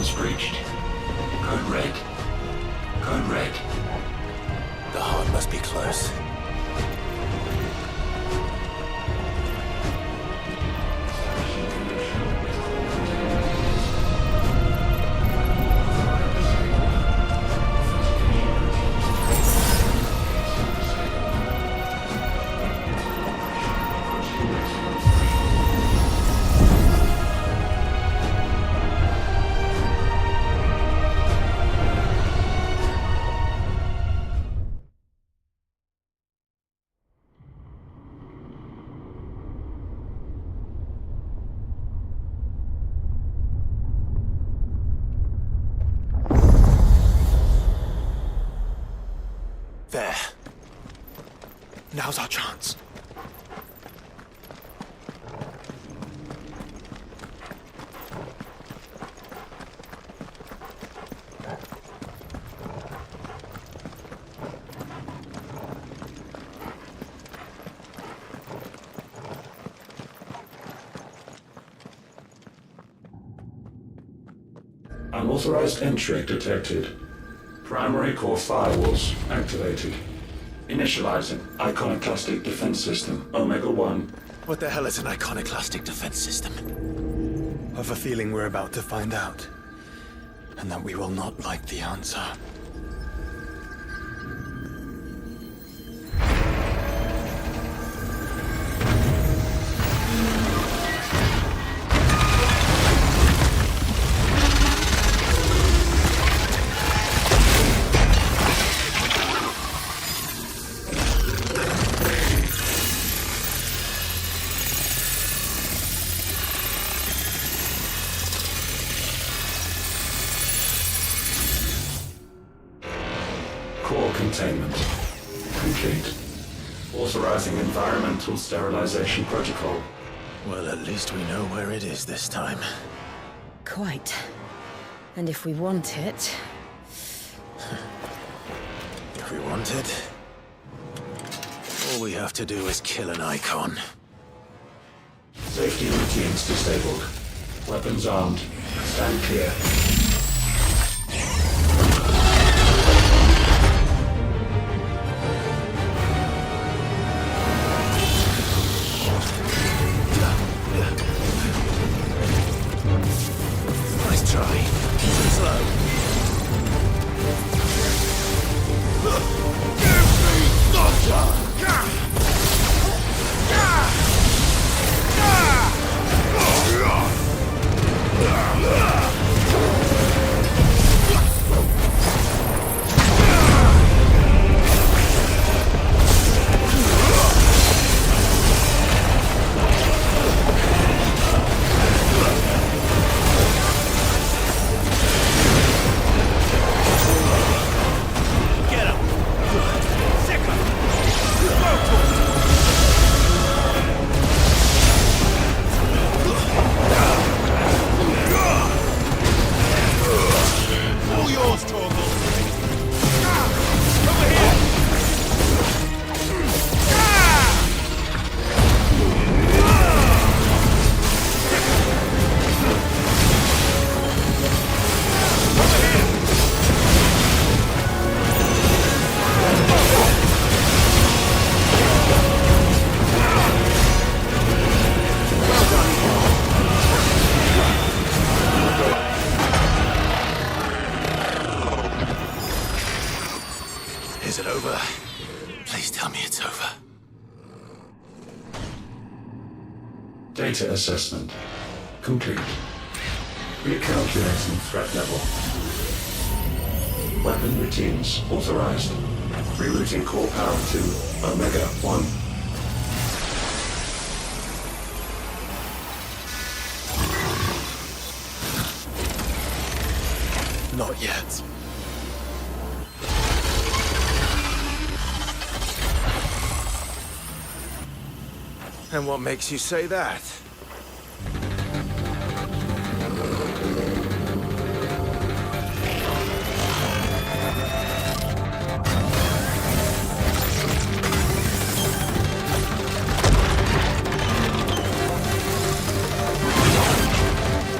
Balance breached. Code red. Code red. The heart must be close. There. Now's our chance. Unauthorized entry detected. Primary core firewalls activated. Initializing iconoclastic defense system Omega-1. What the hell is an iconoclastic defense system? I've a feeling we're about to find out. And that we will not like the answer. Core containment complete. Authorizing environmental sterilization protocol. Well, at least we know where it is this time. Quite. And if we want it... If we want it, all we have to do is kill an icon. Safety routines disabled. Weapons armed. Stand clear. Nice try. Slow. Give me thunder! Is it over? Please tell me it's over. Data assessment complete. Recalculating threat level. Weapon routines authorized. Rerouting core power to Omega-1. Not yet. And what makes you say that?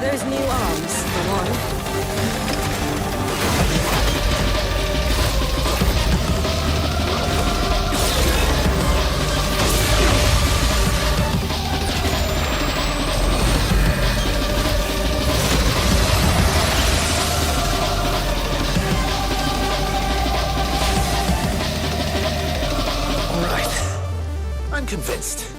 Those new arms, for one. I'm convinced.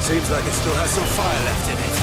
Seems like it still has some fire left in it.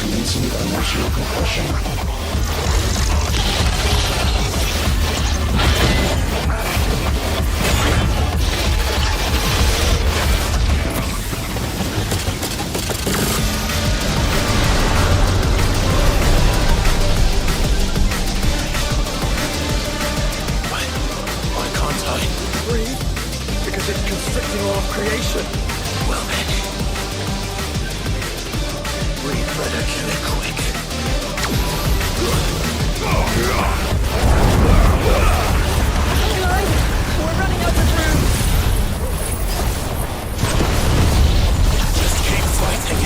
Commencing emotional compression. Why can't I breathe? Because it's constricting all of creation. Well then, we'd better kill it quick. We're running out of room! Just keep fighting.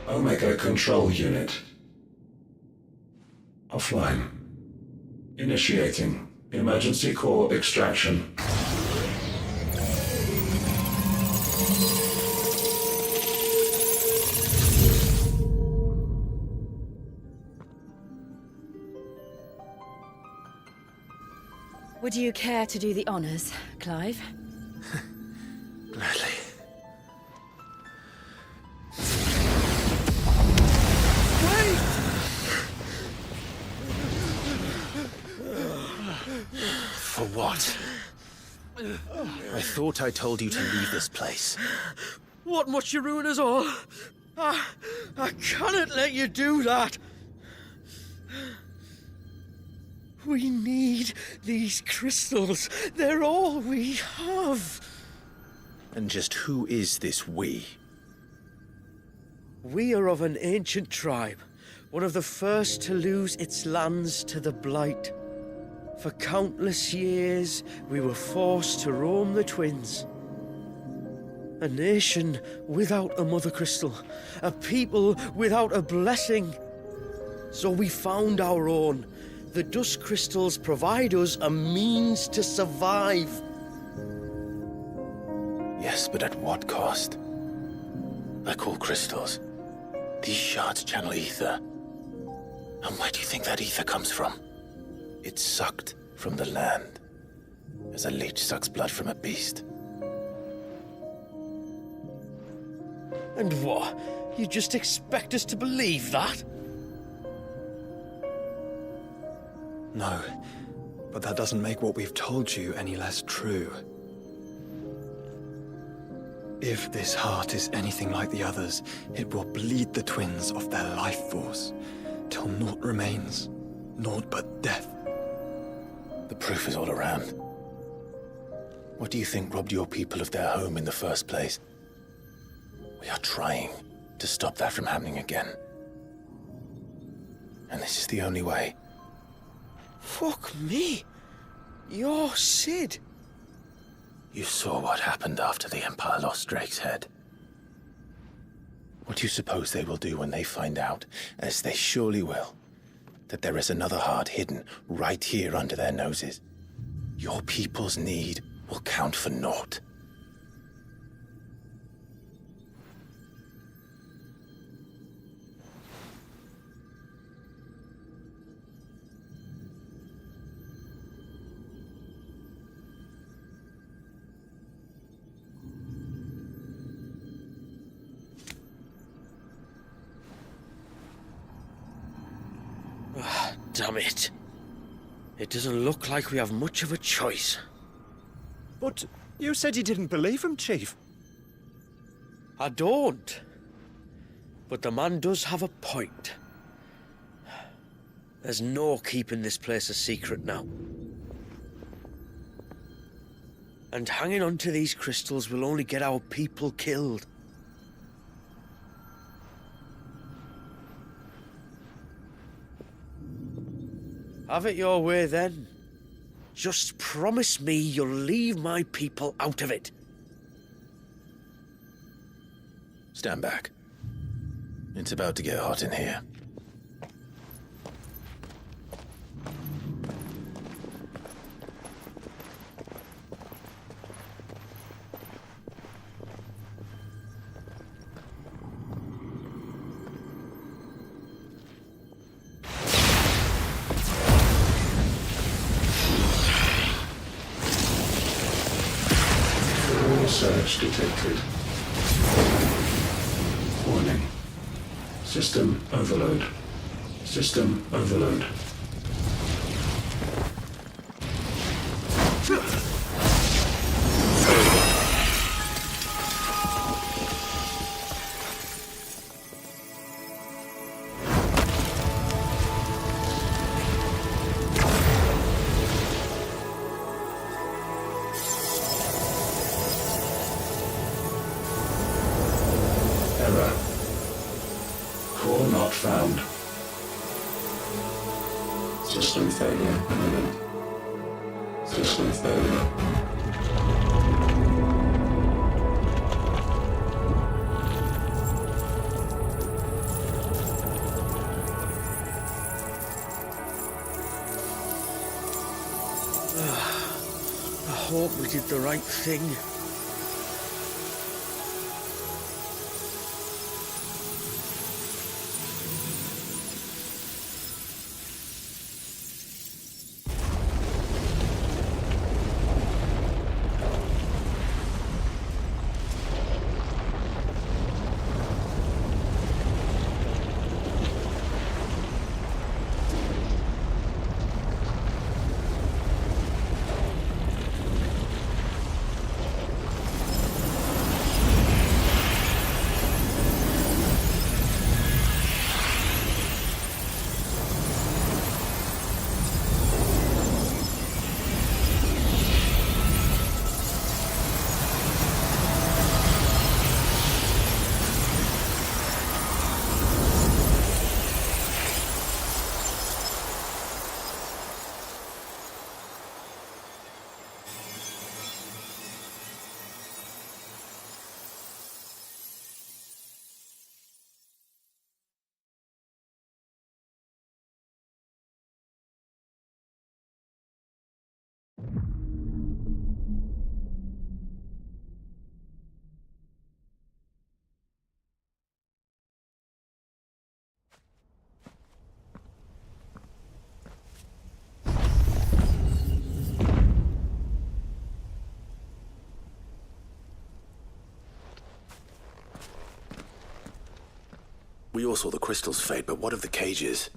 Omega Control Unit. Offline. Initiating emergency core extraction. Would you care to do the honors, Clive? Gladly. For what? I thought I told you to leave this place. What must you ruin us all? I cannot let you do that. We need these crystals. They're all we have. And just who is this we? We are of an ancient tribe, one of the first to lose its lands to the Blight. For countless years, we were forced to roam the Twins. A nation without a Mother Crystal, a people without a blessing. So we found our own. The Dusk Crystals provide us a means to survive. Yes, but at what cost? I call crystals. These shards channel ether. And where do you think that ether comes from? It's sucked from the land, as a leech sucks blood from a beast. And what? You just expect us to believe that? No, but that doesn't make what we've told you any less true. If this heart is anything like the others, it will bleed the twins of their life force, till naught remains, naught but death. The proof is all around. What do you think robbed your people of their home in the first place? We are trying to stop that from happening again. And this is the only way. Fuck me. You're Sid. You saw what happened after the Empire lost Drake's head. What do you suppose they will do when they find out, as they surely will, that there is another heart hidden right here under their noses? Your people's need will count for naught. Damn it. It doesn't look like we have much of a choice. But you said you didn't believe him, Chief. I don't. But the man does have a point. There's no keeping this place a secret now. And hanging on to these crystals will only get our people killed. Have it your way, then. Just promise me you'll leave my people out of it. Stand back. It's about to get hot in here. Surge detected. Warning. System overload. System overload. System failure imminent. System failure. I hope we did the right thing. We all saw the crystals fade, but what of the cages?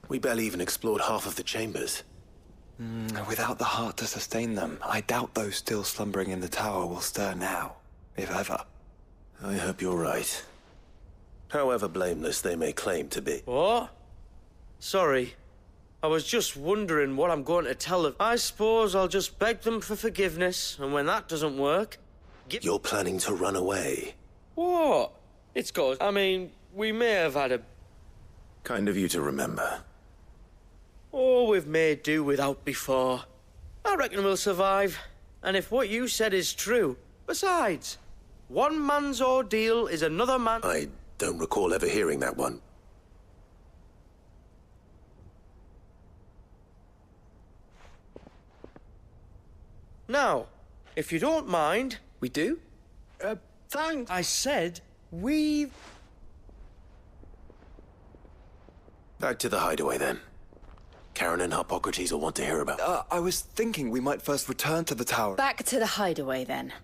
We barely even explored half of the chambers. Without the heart to sustain them, I doubt those still slumbering in the tower will stir now, if ever. I hope you're right. However blameless they may claim to be. What? Sorry. I was just wondering what I'm going to tell them. I suppose I'll just beg them for forgiveness, and when that doesn't work... You're planning to run away? What? It's got... I mean, we may have had a... Kind of you to remember. Oh, we've made do without before. I reckon we'll survive. And if what you said is true... Besides, one man's ordeal is another man... I don't recall ever hearing that one. Now, if you don't mind... We do? Thanks. I said we... Back to the hideaway, then. Karen and Hippocrates will want to hear about... I was thinking we might first return to the tower. Back to the hideaway, then.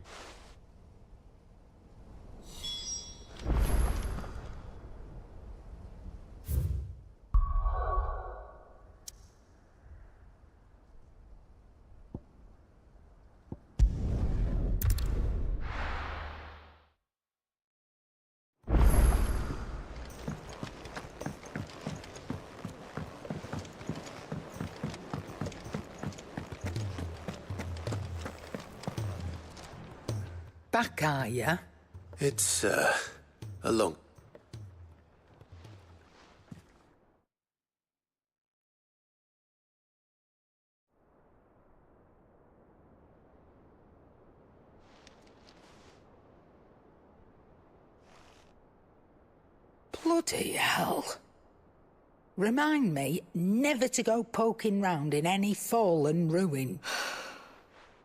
Back, are ya? It's, a long... Bloody hell. Remind me never to go poking round in any fallen ruin.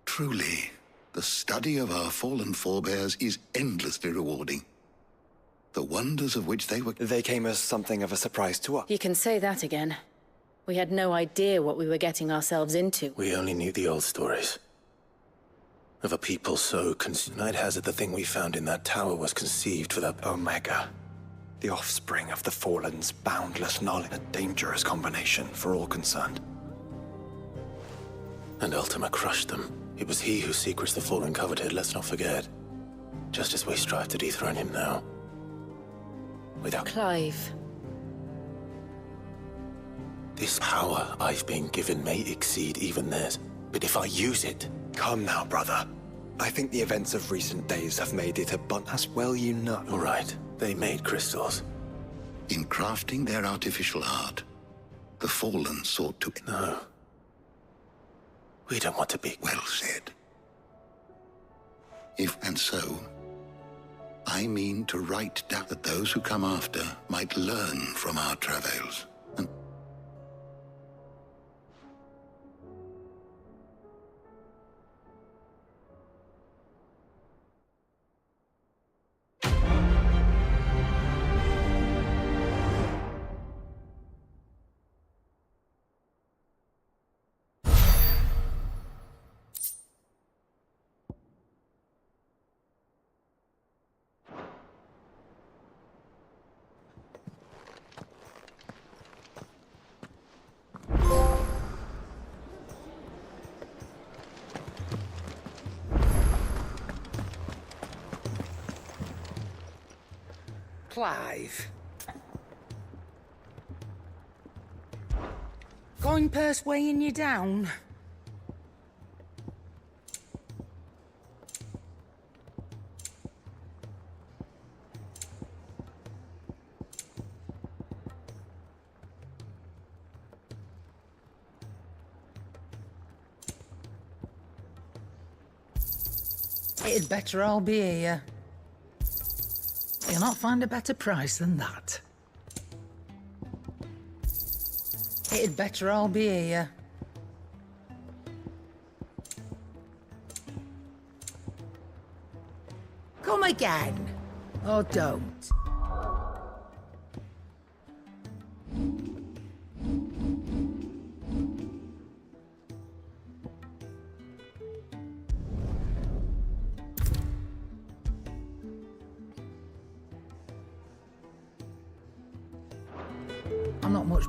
Truly, the study of our fallen forebears is endlessly rewarding. The wonders of which they were... They came as something of a surprise to us. You can say that again. We had no idea what we were getting ourselves into. We only knew the old stories. Of a people so I'd hazard the thing we found in that tower was conceived for that... Omega. The offspring of the Fallen's boundless knowledge. A dangerous combination for all concerned. And Ultima crushed them. It was he whose secrets the Fallen coveted, let's not forget. Just as we strive to dethrone him now. Without... Clive. This power I've been given may exceed even theirs. But if I use it... Come now, brother. I think the events of recent days have made it abundant, as well you know. You're right. They made crystals. In crafting their artificial art, the Fallen sought to... No. We don't want to be... Well said. If and so, I mean to write down that those who come after might learn from our travails. And Clive. Coin purse weighing you down? It'd better all be here. You'll not find a better price than that. It'd better all be here. Come again. Or don't. I'm not much